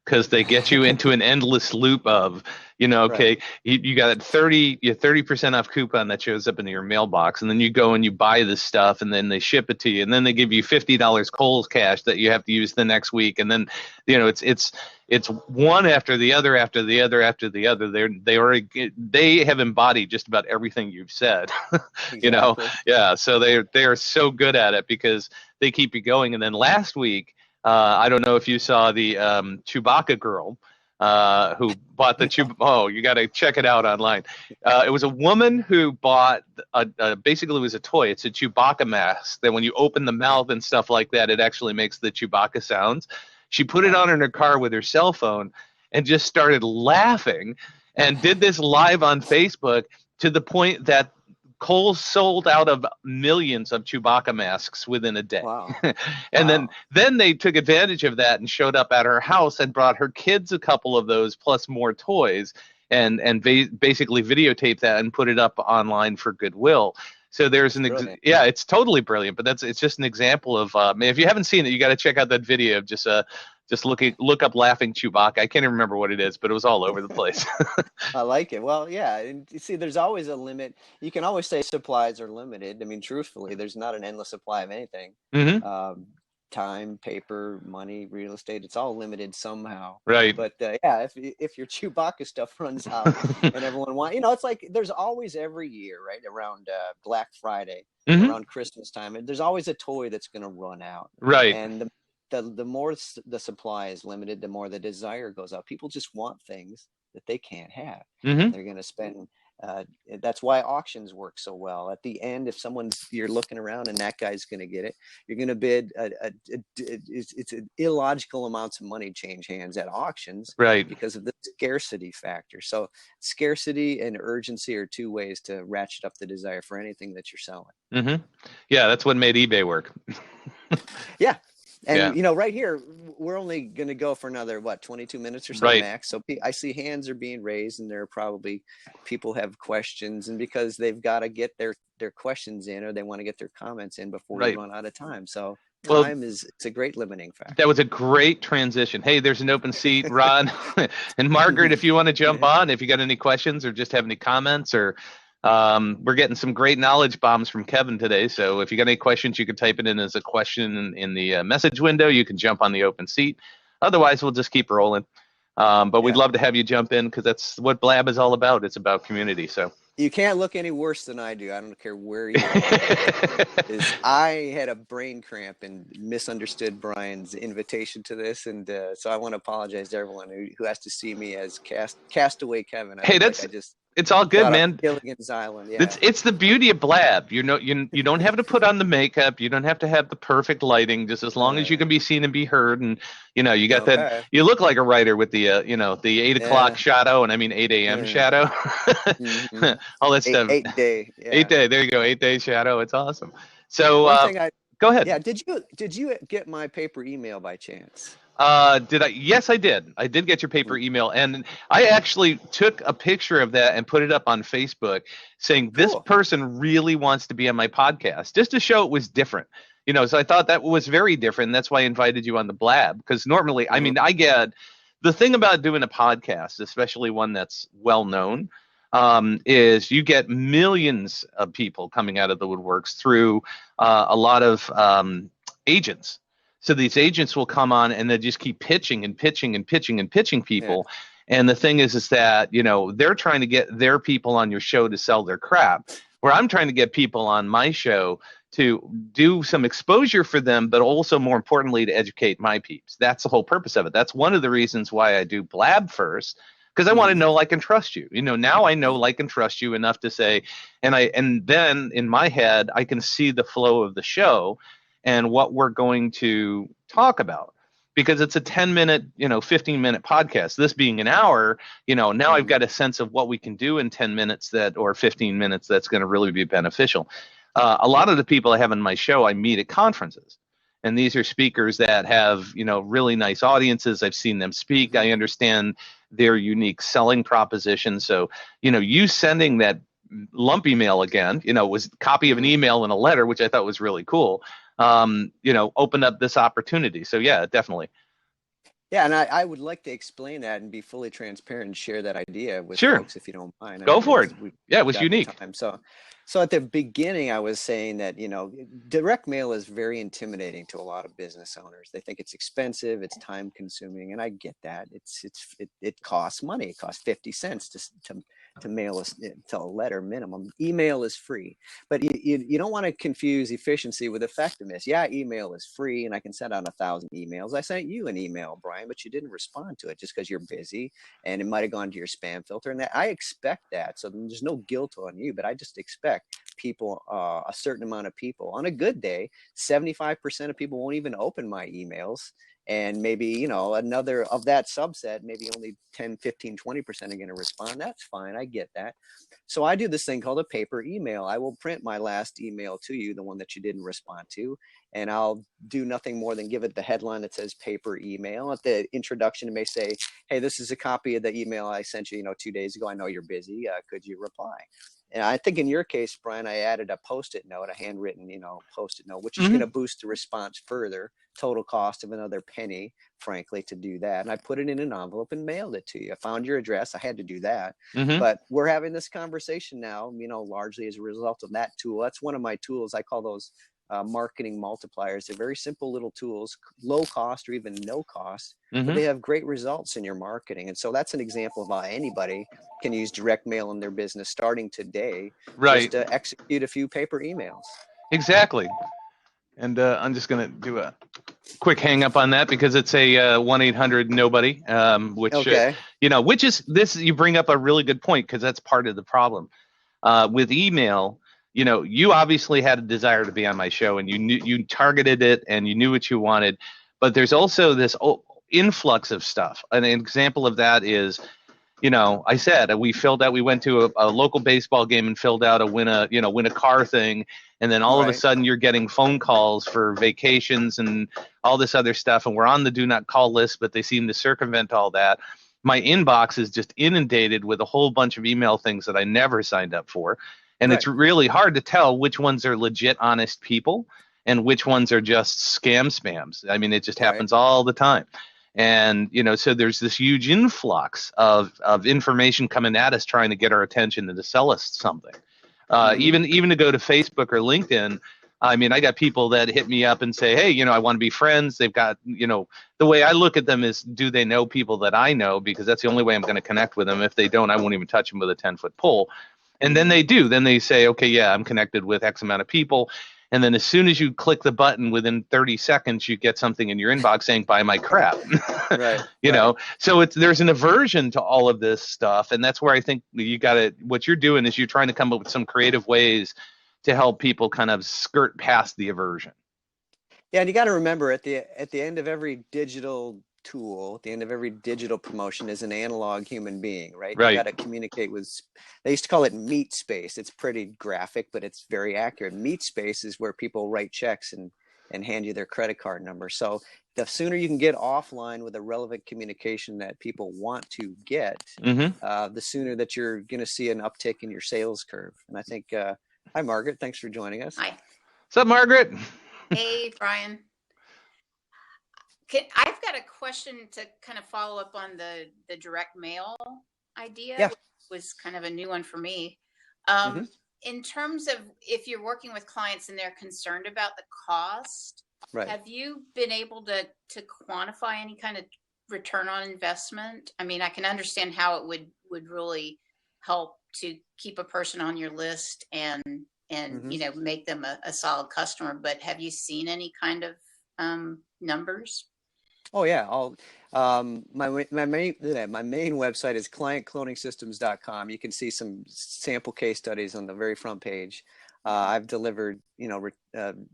because they get you into an endless loop of, Right. okay, you got a 30% off coupon that shows up in your mailbox, and then you go and you buy this stuff, and then they ship it to you, and then they give you $50 Kohl's cash that you have to use the next week, and then it's one after the other after the other after the other. They have embodied just about everything you've said. you know, Exactly. yeah. So they are so good at it because they keep you going. And then last week, I don't know if you saw the Chewbacca girl who bought the Chew. Oh, you got to check it out online. It was a woman who bought basically it was a toy. It's a Chewbacca mask that when you open the mouth and stuff like that, it actually makes the Chewbacca sounds. She put it Wow. on in her car with her cell phone and just started laughing and did this live on Facebook to the point that Kohl's sold out of millions of Chewbacca masks within a day. Wow. And Wow. then they took advantage of that and showed up at her house and brought her kids a couple of those plus more toys and basically videotaped that and put it up online for goodwill. So there's That's brilliant. yeah, it's totally brilliant, but it's just an example of if you haven't seen it, you got to check out that video of just look up laughing Chewbacca. I can't even remember what it is, but it was all over the place. I like it. Well, yeah. And you see, there's always a limit. You can always say supplies are limited. I mean, truthfully, there's not an endless supply of anything. hmm Um, time, paper, money, real estate, it's all limited somehow. Right. But yeah, if your Chewbacca stuff runs out and everyone wants, it's like there's always every year, right, around Black Friday, hmm around Christmas time, there's always a toy that's going to run out. Right. And the more the supply is limited, the more the desire goes up. People just want things that they can't have, hmm and they're going to spend. That's why auctions work so well. At the end, if you're looking around and that guy's going to get it, you're going to bid. It's an illogical amounts of money change hands at auctions Right. because of the scarcity factor. So scarcity and urgency are two ways to ratchet up the desire for anything that you're selling. hmm Yeah, that's what made eBay work. Yeah. Yeah. And, right here, we're only going to go for another, 22 minutes or so Right. max. So I see hands are being raised and there are probably people have questions. And because they've got to get their questions in or they want to get their comments in before we Right. run out of time. So Well, time it's a great limiting factor. that was a great transition. Hey, there's an open seat, Ron. And Margaret, if you want to jump on, if you got any questions or just have any comments or we're getting some great knowledge bombs from Kevin today. So if you got any questions, you can type it in as a question in the message window. You can jump on the open seat. Otherwise, we'll just keep rolling. But we'd love to have you jump in because that's what Blab is all about. It's about community. So you can't look any worse than I do. I don't care where you are. I had a brain cramp and misunderstood Brian's invitation to this, and so I want to apologize to everyone who has to see me as Castaway Kevin. Hey, it's all good, man. Gilligan's Island. Yeah. It's the beauty of Blab. You don't have to put on the makeup. You don't have to have the perfect lighting. Just as long as you can be seen and be heard, and you got that. You look like a writer with the the 8 o'clock shadow, and I mean 8 a.m. shadow. All that stuff. 8 day. Yeah. 8 day. There you go. 8 day shadow. It's awesome. So go ahead. Yeah. Did you get my paper email by chance? Did I? Yes, I did. I did get your paper email, and I actually took a picture of that and put it up on Facebook, saying this person really wants to be on my podcast, just to show it was different. So I thought that was very different. That's why I invited you on the Blab, because normally, I mean, I get the thing about doing a podcast, especially one that's well known, is you get millions of people coming out of the woodworks through a lot of agents. So these agents will come on and they just keep pitching and pitching and pitching and pitching people. Yeah. And the thing is that, they're trying to get their people on your show to sell their crap, where I'm trying to get people on my show to do some exposure for them, but also more importantly, to educate my peeps. That's the whole purpose of it. That's one of the reasons why I do Blab first, because I want to know, like, and trust you. Now I know, like, and trust you enough to say, and then in my head, I can see the flow of the show and what we're going to talk about, because it's a 10-minute, 15-minute podcast. This being an hour, now I've got a sense of what we can do in 10 minutes or 15 minutes that's going to really be beneficial. A lot of the people I have on my show, I meet at conferences. And these are speakers that have, really nice audiences. I've seen them speak. I understand their unique selling proposition. So, you sending that lump email again, was copy of an email and a letter, which I thought was really cool. Opened up this opportunity. So yeah, definitely. Yeah, and I would like to explain that and be fully transparent and share that idea with Sure. folks if you don't mind. I Go mean, for it. we've Yeah, it was got the unique. time. So at the beginning, I was saying that, direct mail is very intimidating to a lot of business owners. They think it's expensive, it's time consuming, and I get that. It costs money. It costs 50 cents to mail a letter minimum. Email is free, but you don't want to confuse efficiency with effectiveness. Yeah, email is free, and I can send out 1,000 emails. I sent you an email, Brian, but you didn't respond to it just because you're busy, and it might have gone to your spam filter. And I expect that, so there's no guilt on you, but I just expect people, a certain amount of people, on a good day, 75% of people won't even open my emails. And maybe, another of that subset, maybe only 10, 15, 20% are going to respond. That's fine. I get that. So I do this thing called a paper email. I will print my last email to you, the one that you didn't respond to, and I'll do nothing more than give it the headline that says paper email. At the introduction, it may say, hey, this is a copy of the email I sent you, 2 days ago. I know you're busy. Could you reply? And I think in your case, Brian, I added a Post-it note, a handwritten, Post-it note, which is going to boost the response further. Total cost of another penny, frankly, to do that. And I put it in an envelope and mailed it to you. I found your address. I had to do that. But we're having this conversation now, largely as a result of that tool. That's one of my tools. I call those marketing multipliers. They're very simple little tools, low cost or even no cost, but they have great results in your marketing. And so that's an example of how anybody can use direct mail in their business starting today, Right. just to execute a few paper emails. Exactly. And I'm just going to do a quick hang up on that because it's a 1-800-NOBODY, which, okay. Which is this, you bring up a really good point because that's part of the problem. With email, you obviously had a desire to be on my show and you targeted it and you knew what you wanted, but there's also this influx of stuff. An example of that is, I said we went to a local baseball game and filled out a win a car thing, and then all of a sudden you're getting phone calls for vacations and all this other stuff, and we're on the do not call list, but they seem to circumvent all that. My inbox is just inundated with a whole bunch of email things that I never signed up for, and it's really hard to tell which ones are legit, honest people and which ones are just spams. I mean, it just happens all the time. And, so there's this huge influx of information coming at us trying to get our attention and to sell us something. Even to go to Facebook or LinkedIn, I mean, I got people that hit me up and say, hey, I want to be friends. They've got, the way I look at them is, do they know people that I know? Because that's the only way I'm going to connect with them. If they don't, I won't even touch them with a 10-foot pole. And then they do. Then they say, okay, yeah, I'm connected with X amount of people. And then as soon as you click the button, within 30 seconds, you get something in your inbox saying, buy my crap. So there's an aversion to all of this stuff. And that's where I think what you're doing is you're trying to come up with some creative ways to help people kind of skirt past the aversion. Yeah, and you got to remember at the end of every digital tool, at the end of every digital promotion is an analog human being, right? You got to communicate with, they used to call it meat space. It's pretty graphic, but it's very accurate. Meat space is where people write checks and hand you their credit card number. So the sooner you can get offline with a relevant communication that people want to get, the sooner that you're going to see an uptick in your sales curve. And I think, hi, Margaret. Thanks for joining us. Hi. What's up, Margaret? Hey, Brian. I've got a question to kind of follow up on the direct mail idea, which was kind of a new one for me. In terms of if you're working with clients and they're concerned about the cost, have you been able to quantify any kind of return on investment? I mean, I can understand how it would really help to keep a person on your list and make them a solid customer, but have you seen any kind of numbers? Oh yeah, my main website is clientcloningsystems.com. You can see some sample case studies on the very front page. I've delivered,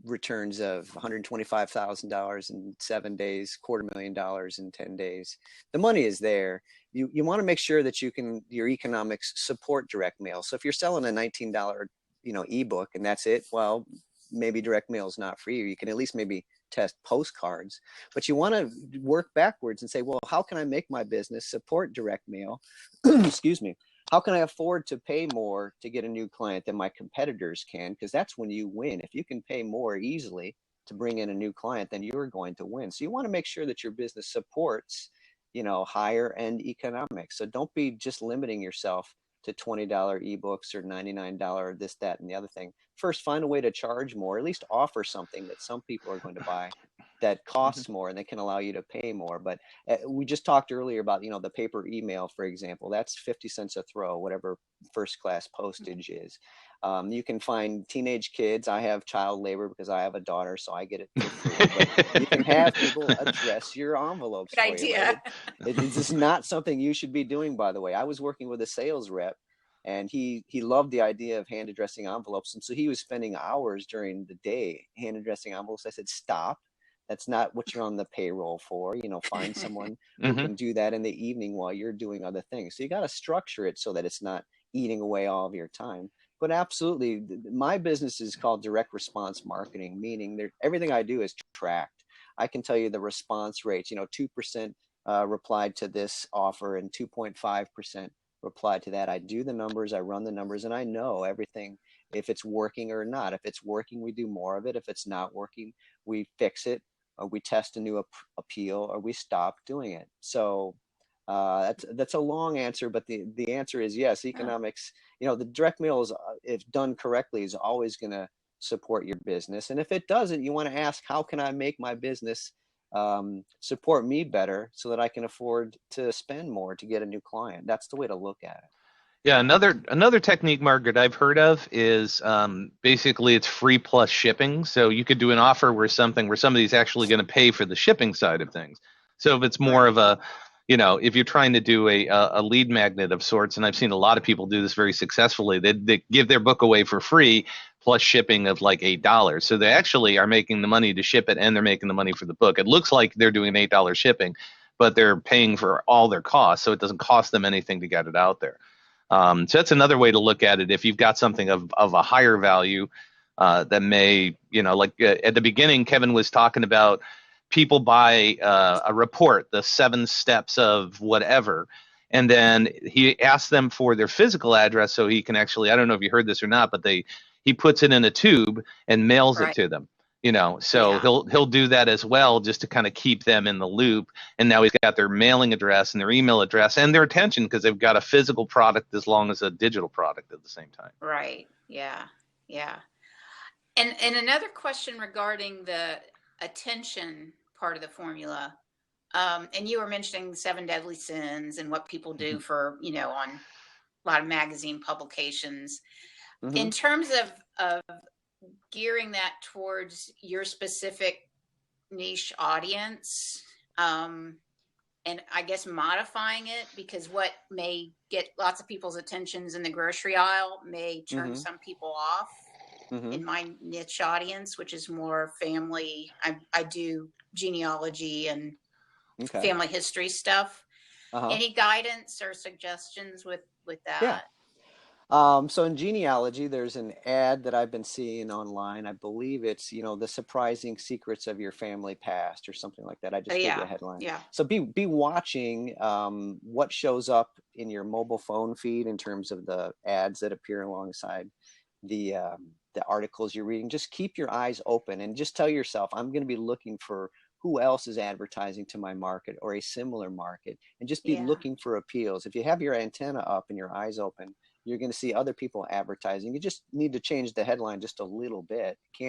returns of $125,000 in 7 days, $250,000 in 10 days. The money is there. You want to make sure that your economics support direct mail. So if you're selling a $19, ebook and that's it, well, maybe direct mail is not for you. You can at least maybe test postcards, but you want to work backwards and say, well, how can I make my business support direct mail? Excuse me. how can I afford to pay more to get a new client than my competitors can? Because that's when you win. If you can pay more easily to bring in a new client, then you're going to win. So you want to make sure that your business supports, higher end economics. So don't be just limiting yourself to $20 ebooks or $99 this, that, and the other thing. First, find a way to charge more, at least offer something that some people are going to buy that costs more and that can allow you to pay more. But we just talked earlier about, the paper email, for example. That's 50 cents a throw, whatever first class postage is. You can find teenage kids. I have child labor because I have a daughter, so I get it for free. But you can have people address your envelopes Good for idea. you. Right? It's just not something you should be doing, by the way. I was working with a sales rep, and he loved the idea of hand addressing envelopes. And so he was spending hours during the day hand addressing envelopes. I said, stop. That's not what you're on the payroll for. Find someone who Mm-hmm. can do that in the evening while you're doing other things. So you got to structure it so that it's not eating away all of your time. But absolutely, my business is called direct response marketing, meaning everything I do is tracked. I can tell you the response rates, 2% replied to this offer and 2.5% replied to that. I do the numbers, I run the numbers, and I know everything, if it's working or not. If it's working, we do more of it. If it's not working, we fix it, or we test a new appeal, or we stop doing it. So that's a long answer, but the answer is yes. Economics, the direct mail is, if done correctly, is always going to support your business. And if it doesn't, you want to ask, how can I make my business support me better so that I can afford to spend more to get a new client? That's the way to look at it. Yeah, another technique, Margaret, I've heard of is basically it's free plus shipping. So you could do an offer where somebody's actually going to pay for the shipping side of things. So if it's more of a, if you're trying to do a lead magnet of sorts, and I've seen a lot of people do this very successfully, they give their book away for free plus shipping of like $8. So they actually are making the money to ship it, and they're making the money for the book. It looks like they're doing $8 shipping, but they're paying for all their costs, so it doesn't cost them anything to get it out there. So that's another way to look at it. If you've got something of a higher value that may, like at the beginning, Kevin was talking about people buy a report, the 7 steps of whatever, and then he asks them for their physical address so he can actually, I don't know if you heard this or not, but he puts it in a tube and mails it to them. So he'll do that as well, just to kind of keep them in the loop. And now he's got their mailing address and their email address and their attention, because they've got a physical product as long as a digital product at the same time. Right. Yeah. Yeah. And another question regarding the attention part of the formula. And you were mentioning the 7 deadly sins and what people do for, on a lot of magazine publications. Mm-hmm. In terms of gearing that towards your specific niche audience, and I guess modifying it, because what may get lots of people's attentions in the grocery aisle may turn some people off. In my niche audience, which is more family, I do genealogy and family history stuff. Any guidance or suggestions with that? Yeah. So in genealogy, there's an ad that I've been seeing online. I believe it's, the surprising secrets of your family past or something like that. I just gave you a headline. Yeah. So be watching what shows up in your mobile phone feed in terms of the ads that appear alongside the articles you're reading. Just keep your eyes open and just tell yourself, I'm going to be looking for who else is advertising to my market or a similar market, and just be looking for appeals. If you have your antenna up and your eyes open, you're going to see other people advertising. You just need to change the headline just a little bit. You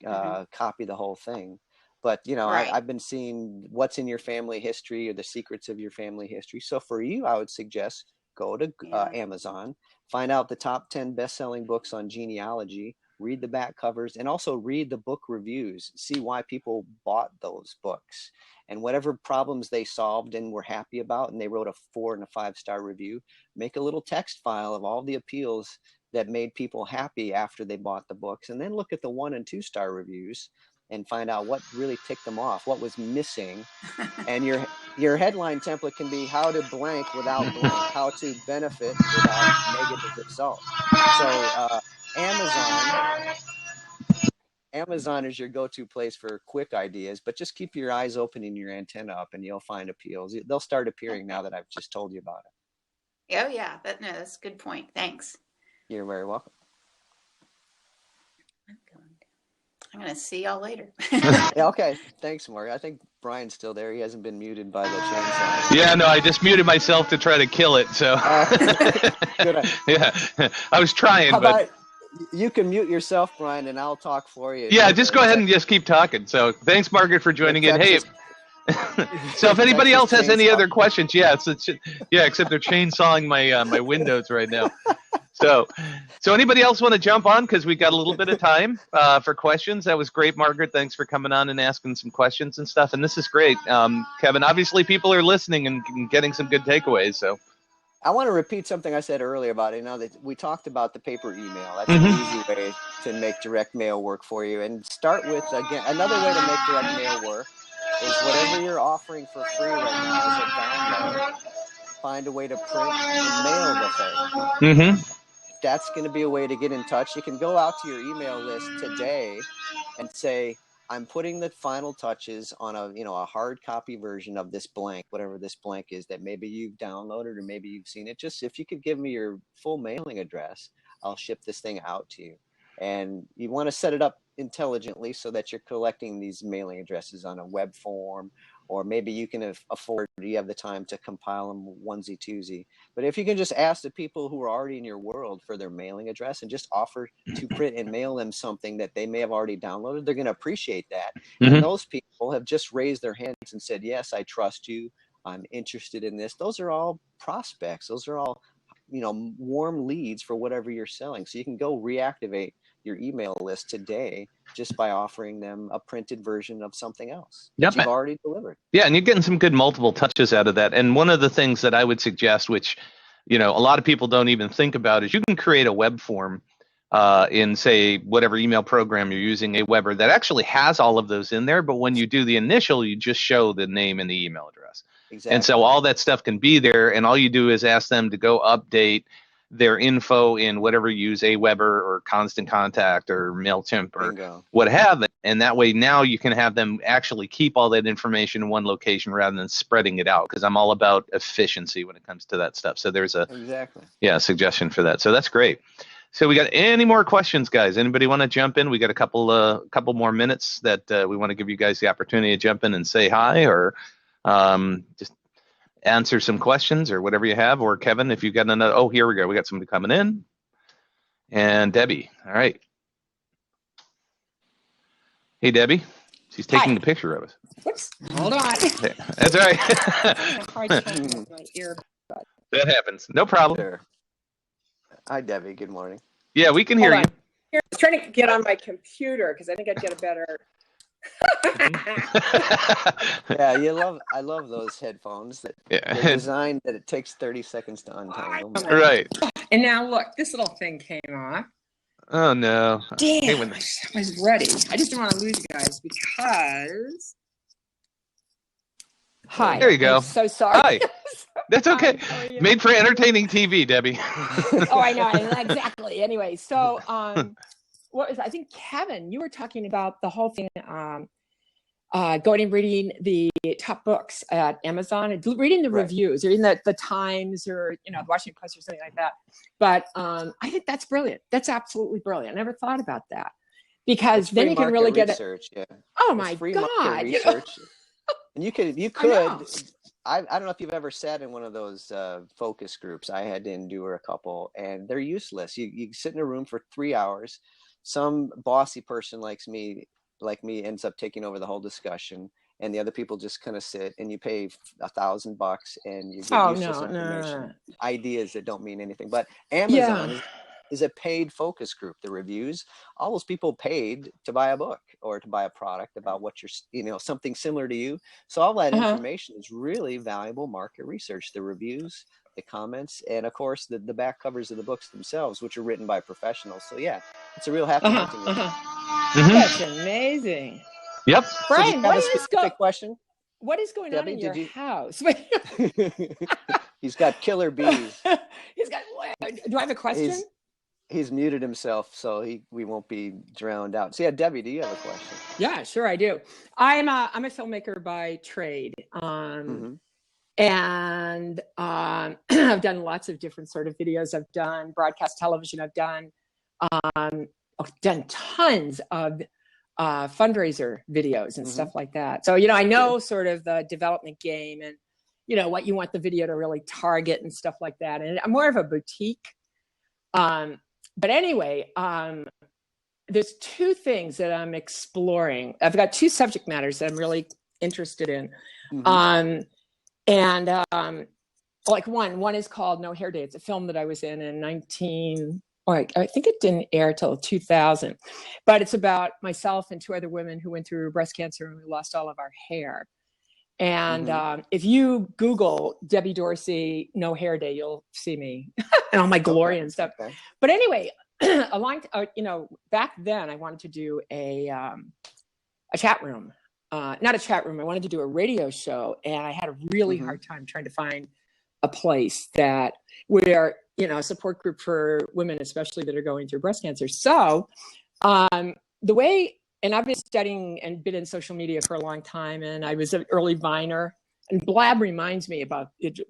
can't copy the whole thing. But, I've been seeing what's in your family history or the secrets of your family history. So for you, I would suggest go to Amazon, find out the top 10 best-selling books on genealogy, read the back covers, and also read the book reviews. See why people bought those books and whatever problems they solved and were happy about, and they wrote a 4 and a 5-star review. Make a little text file of all the appeals that made people happy after they bought the books, and then look at the 1 and 2-star reviews and find out what really ticked them off, what was missing. And your headline template can be how to blank without blank, how to benefit without negative result. So Amazon is your go-to place for quick ideas, but just keep your eyes open and your antenna up, and you'll find appeals. They'll start appearing now that I've just told you about it. Oh yeah, that's a good point. Thanks. You're very welcome. I'm going to see y'all later. Yeah, okay. Thanks, Mark. I think Brian's still there. He hasn't been muted by the chainsaw. Yeah, no, I just muted myself to try to kill it. So Good. yeah, I was trying, How but about you can mute yourself, Brian, and I'll talk for you. yeah, just go ahead and just keep talking. So thanks, Margaret, for joining in. Hey. So if anybody else has any other questions, yeah, except they're chainsawing my windows right now. So anybody else want to jump on, because we got a little bit of time for questions? That was great, Margaret. Thanks for coming on and asking some questions and stuff. And this is great, Kevin. Obviously, people are listening and getting some good takeaways. So I want to repeat something I said earlier about it. Now that we talked about the paper email, that's an easy way to make direct mail work for you. And start with, again, another way to make direct mail work is whatever you're offering for free right now as a download. Find a way to print and mail the thing. That's going to be a way to get in touch. You can go out to your email list today and say, I'm putting the final touches on a hard copy version of this blank, whatever this blank is that maybe you've downloaded or maybe you've seen it. Just if you could give me your full mailing address, I'll ship this thing out to you. And you want to set it up intelligently so that you're collecting these mailing addresses on a web form, or maybe you can afford, you have the time to compile them onesie twosie. But if you can just ask the people who are already in your world for their mailing address and just offer to print and mail them something that they may have already downloaded, they're going to appreciate that. And those people have just raised their hands and said, yes, I trust you. I'm interested in this. Those are all prospects. Those are all, warm leads for whatever you're selling. So you can go reactivate your email list today just by offering them a printed version of something else that you've already delivered. Yeah, and you're getting some good multiple touches out of that. And one of the things that I would suggest, which a lot of people don't even think about, is you can create a web form in, say, whatever email program you're using, Aweber, that actually has all of those in there. But when you do the initial, you just show the name and the email address. Exactly. And so all that stuff can be there, and all you do is ask them to go update their info in whatever you use, Aweber or Constant Contact or MailChimp or what have it. And that way now you can have them actually keep all that information in one location rather than spreading it out, because I'm all about efficiency when it comes to that stuff. So there's a suggestion for that. So that's great. So we got any more questions, guys? Anybody want to jump in? We got a couple more minutes that we want to give you guys the opportunity to jump in and say hi, or just answer some questions or whatever you have. Or Kevin, if you've got another, here we go. We got somebody coming in. And Debbie. All right. Hey, Debbie. She's taking the picture of us. Whoops. Hold on. That's all right. That happens. No problem. Sure. Hi, Debbie. Good morning. Yeah, we can hear you. I was trying to get on my computer because I think I'd get a better... Yeah, I love those headphones that they're designed that it takes 30 seconds to untangle. Right. And now look, this little thing came off. Oh no. Damn, I was ready. I just didn't want to lose you guys because hi. There you go. I'm so sorry. Hi. That's okay. Made for entertaining TV, Debbie. Oh, I know. Exactly. Anyway, so I think, Kevin, you were talking about the whole thing, going and reading the top books at Amazon and reading the reviews, or reading the Times, or the Washington Post or something like that. But I think that's brilliant. That's absolutely brilliant. I never thought about that, because then you can really get research, it. Yeah. Oh my God! Research. And you could. I don't know if you've ever sat in one of those focus groups. I had to endure a couple, and they're useless. You sit in a room for 3 hours. Some bossy person like me ends up taking over the whole discussion, and the other people just kind of sit, and you pay $1,000 and you get useless information, ideas that don't mean anything. But Amazon is a paid focus group. The reviews, all those people paid to buy a book or to buy a product about what you're, something similar to you. So all that information is really valuable market research. The reviews, the comments, and of course the back covers of the books themselves, which are written by professionals. So yeah, it's a real happy hunting. That's amazing. Yep. Brian, question? What is going on in your house? He's got killer bees. Do I have a question? He's muted himself, so we won't be drowned out. So yeah, Debbie, do you have a question? Yeah, sure, I do. I'm a filmmaker by trade. And I've done lots of different sort of videos. I've done broadcast television. I've done tons of fundraiser videos and stuff like that. So, I know sort of the development game and, what you want the video to really target and stuff like that. And I'm more of a boutique. But anyway, there's two things that I'm exploring. I've got two subject matters that I'm really interested in. One is called No Hair Day. It's a film that I was in I think it didn't air till 2000, but it's about myself and two other women who went through breast cancer and we lost all of our hair. And if you Google Debbie Dorsey No Hair Day, you'll see me and all my glory and stuff. Okay. But anyway, back then I wanted to do a chat room. Not a chat room. I wanted to do a radio show, and I had a really hard time trying to find a place where a support group for women, especially that are going through breast cancer. So and I've been studying and been in social media for a long time, and I was an early Viner. And Blab reminds me a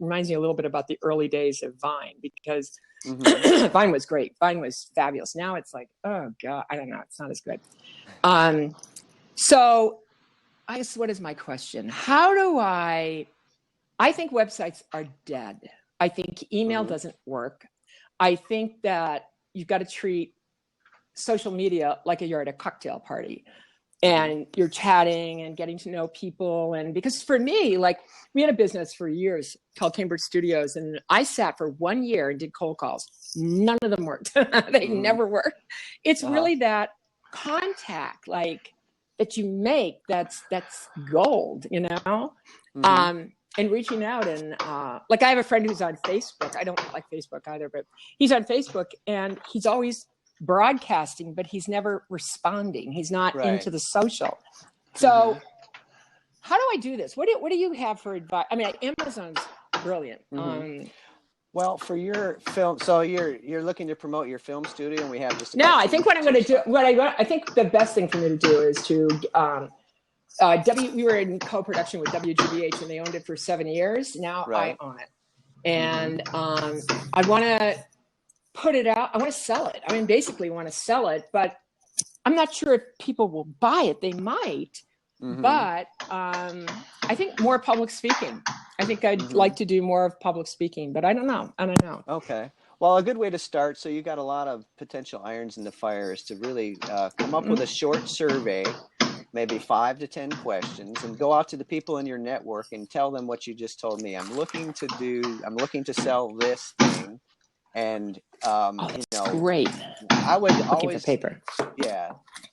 little bit about the early days of Vine, because Vine was great. Vine was fabulous. Now it's like, oh God, I don't know. It's not as good. So I guess, what is my question? I think websites are dead. I think email doesn't work. I think that you've got to treat social media like you're at a cocktail party and you're chatting and getting to know people. And because for me, we had a business for years called Cambridge Studios, and I sat for 1 year and did cold calls. None of them worked. They never worked. It's really that contact, that you make, that's gold, and reaching out. And I have a friend who's on Facebook. I don't like Facebook either, but he's on Facebook and he's always broadcasting, but he's never responding. He's not into the social. So how do I do this? What do you have for advice? I mean, Amazon's brilliant. Well, for your film, so you're looking to promote your film studio, and we have just I think what I'm going to do, I think the best thing for me to do is to we were in co-production with WGBH, and they owned it for 7 years. Now I own it, and I want to put it out. I want to sell it. I mean, basically, want to sell it, but I'm not sure if people will buy it. They might, but I think more public speaking. I think I'd like to do more of public speaking, but I don't know. Okay. Well, a good way to start, so you got a lot of potential irons in the fire, is to really come up with a short survey, maybe 5 to 10 questions, and go out to the people in your network and tell them what you just told me. I'm looking to sell this thing. And, great. I would always for paper.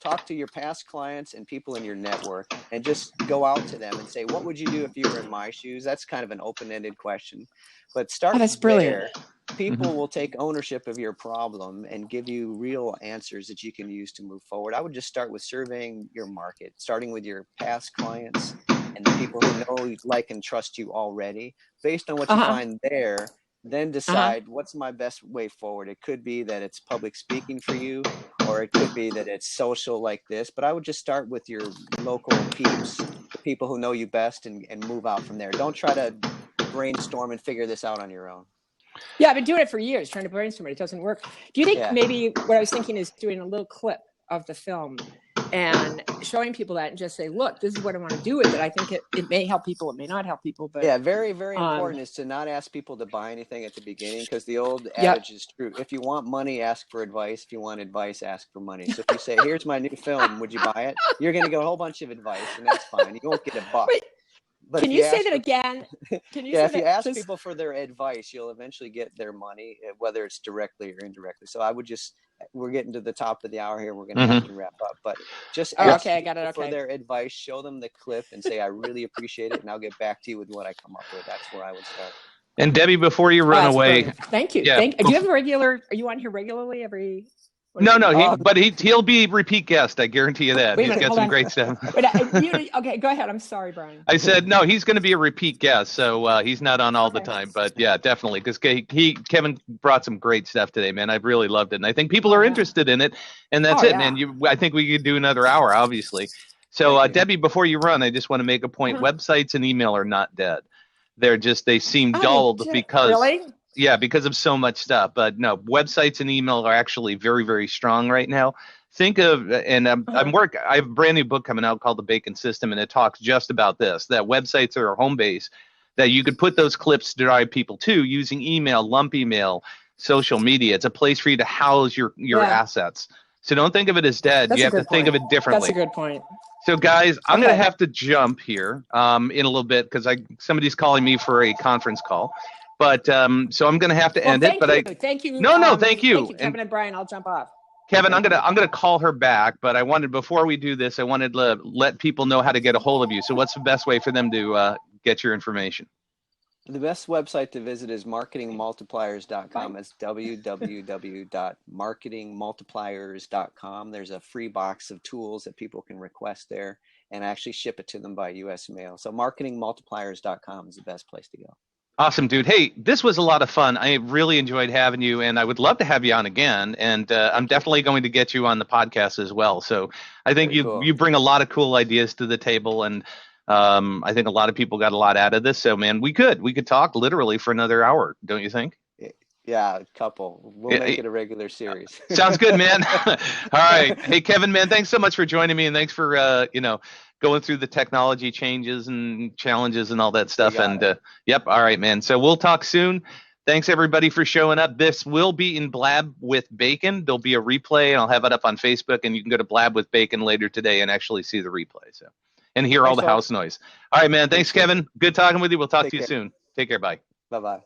Talk to your past clients and people in your network and just go out to them and say, what would you do if you were in my shoes? That's kind of an open-ended question, but start that's brilliant. People will take ownership of your problem and give you real answers that you can use to move forward. I would just start with surveying your market, starting with your past clients and the people who know, like, and trust you already. Based on what you find there, then decide what's my best way forward. It could be that it's public speaking for you, or it could be that it's social like this. But I would just start with your local peeps, the people who know you best, and move out from there. Don't try to brainstorm and figure this out on your own. Yeah, I've been doing it for years, trying to brainstorm it. It doesn't work. Do you think maybe what I was thinking is doing a little clip of the film and showing people that and just say, look, this is what I want to do with it. I think it may help people. It may not help people. But very, very important is to not ask people to buy anything at the beginning, because the old adage is true. If you want money, ask for advice. If you want advice, ask for money. So if you say, here's my new film, would you buy it? You're going to get a whole bunch of advice, and that's fine. You won't get a buck. But can you say that again? Can you if you ask people for their advice, you'll eventually get their money, whether it's directly or indirectly. So I would we're getting to the top of the hour here. We're going to have to wrap up, but just ask people for their advice, show them the clip and say, I really appreciate it. And I'll get back to you with what I come up with. That's where I would start. And Debbie, before you run away. Brilliant. Thank you. Do you have are you on here regularly every? No, he'll be a repeat guest. I guarantee you that. He's got some great stuff. Okay, go ahead. I'm sorry, Brian. I said, no, he's going to be a repeat guest. So he's not on all the time, but yeah, definitely. Because Kevin brought some great stuff today, man. I've really loved it. And I think people are interested in it. And that's it, man. I think we could do another hour, obviously. So Debbie, before you run, I just want to make a point. Websites and email are not dead. they seem dulled because really? yeah, because of so much stuff. But no, websites and email are actually very, very strong right now. Think of, and I have a brand new book coming out called The Bacon System, and it talks just about this, that websites are a home base, that you could put those clips to drive people to using email, lump email, social media. It's a place for you to house your assets. So don't think of it as dead. You have to think of it differently. That's a good point. So guys, I'm going to have to jump here in a little bit because somebody's calling me for a conference call. But so I'm going to have to end it. But thank you. No, thank you. Thank you, Kevin and Brian. I'll jump off. Kevin, I'm gonna call her back, but before we do this, I wanted to let people know how to get a hold of you. So what's the best way for them to get your information? The best website to visit is marketingmultipliers.com. It's www.marketingmultipliers.com. There's a free box of tools that people can request there and actually ship it to them by US mail. So marketingmultipliers.com is the best place to go. Awesome, dude. Hey, this was a lot of fun. I really enjoyed having you, and I would love to have you on again. And I'm definitely going to get you on the podcast as well. So I think you bring a lot of cool ideas to the table, and I think a lot of people got a lot out of this. So, man, we could talk literally for another hour, don't you think? Yeah, a couple. We'll make it a regular series. Sounds good, man. All right. Hey, Kevin, man, thanks so much for joining me, and thanks for going through the technology changes and challenges and all that stuff. And yep. All right, man. So we'll talk soon. Thanks everybody for showing up. This will be in Blab with Bacon. There'll be a replay, and I'll have it up on Facebook, and you can go to Blab with Bacon later today and actually see the replay. So, and hear all the house noise. All right, man. Thanks, Kevin. Good talking with you. We'll talk to you soon. Take care. Bye. Bye-bye.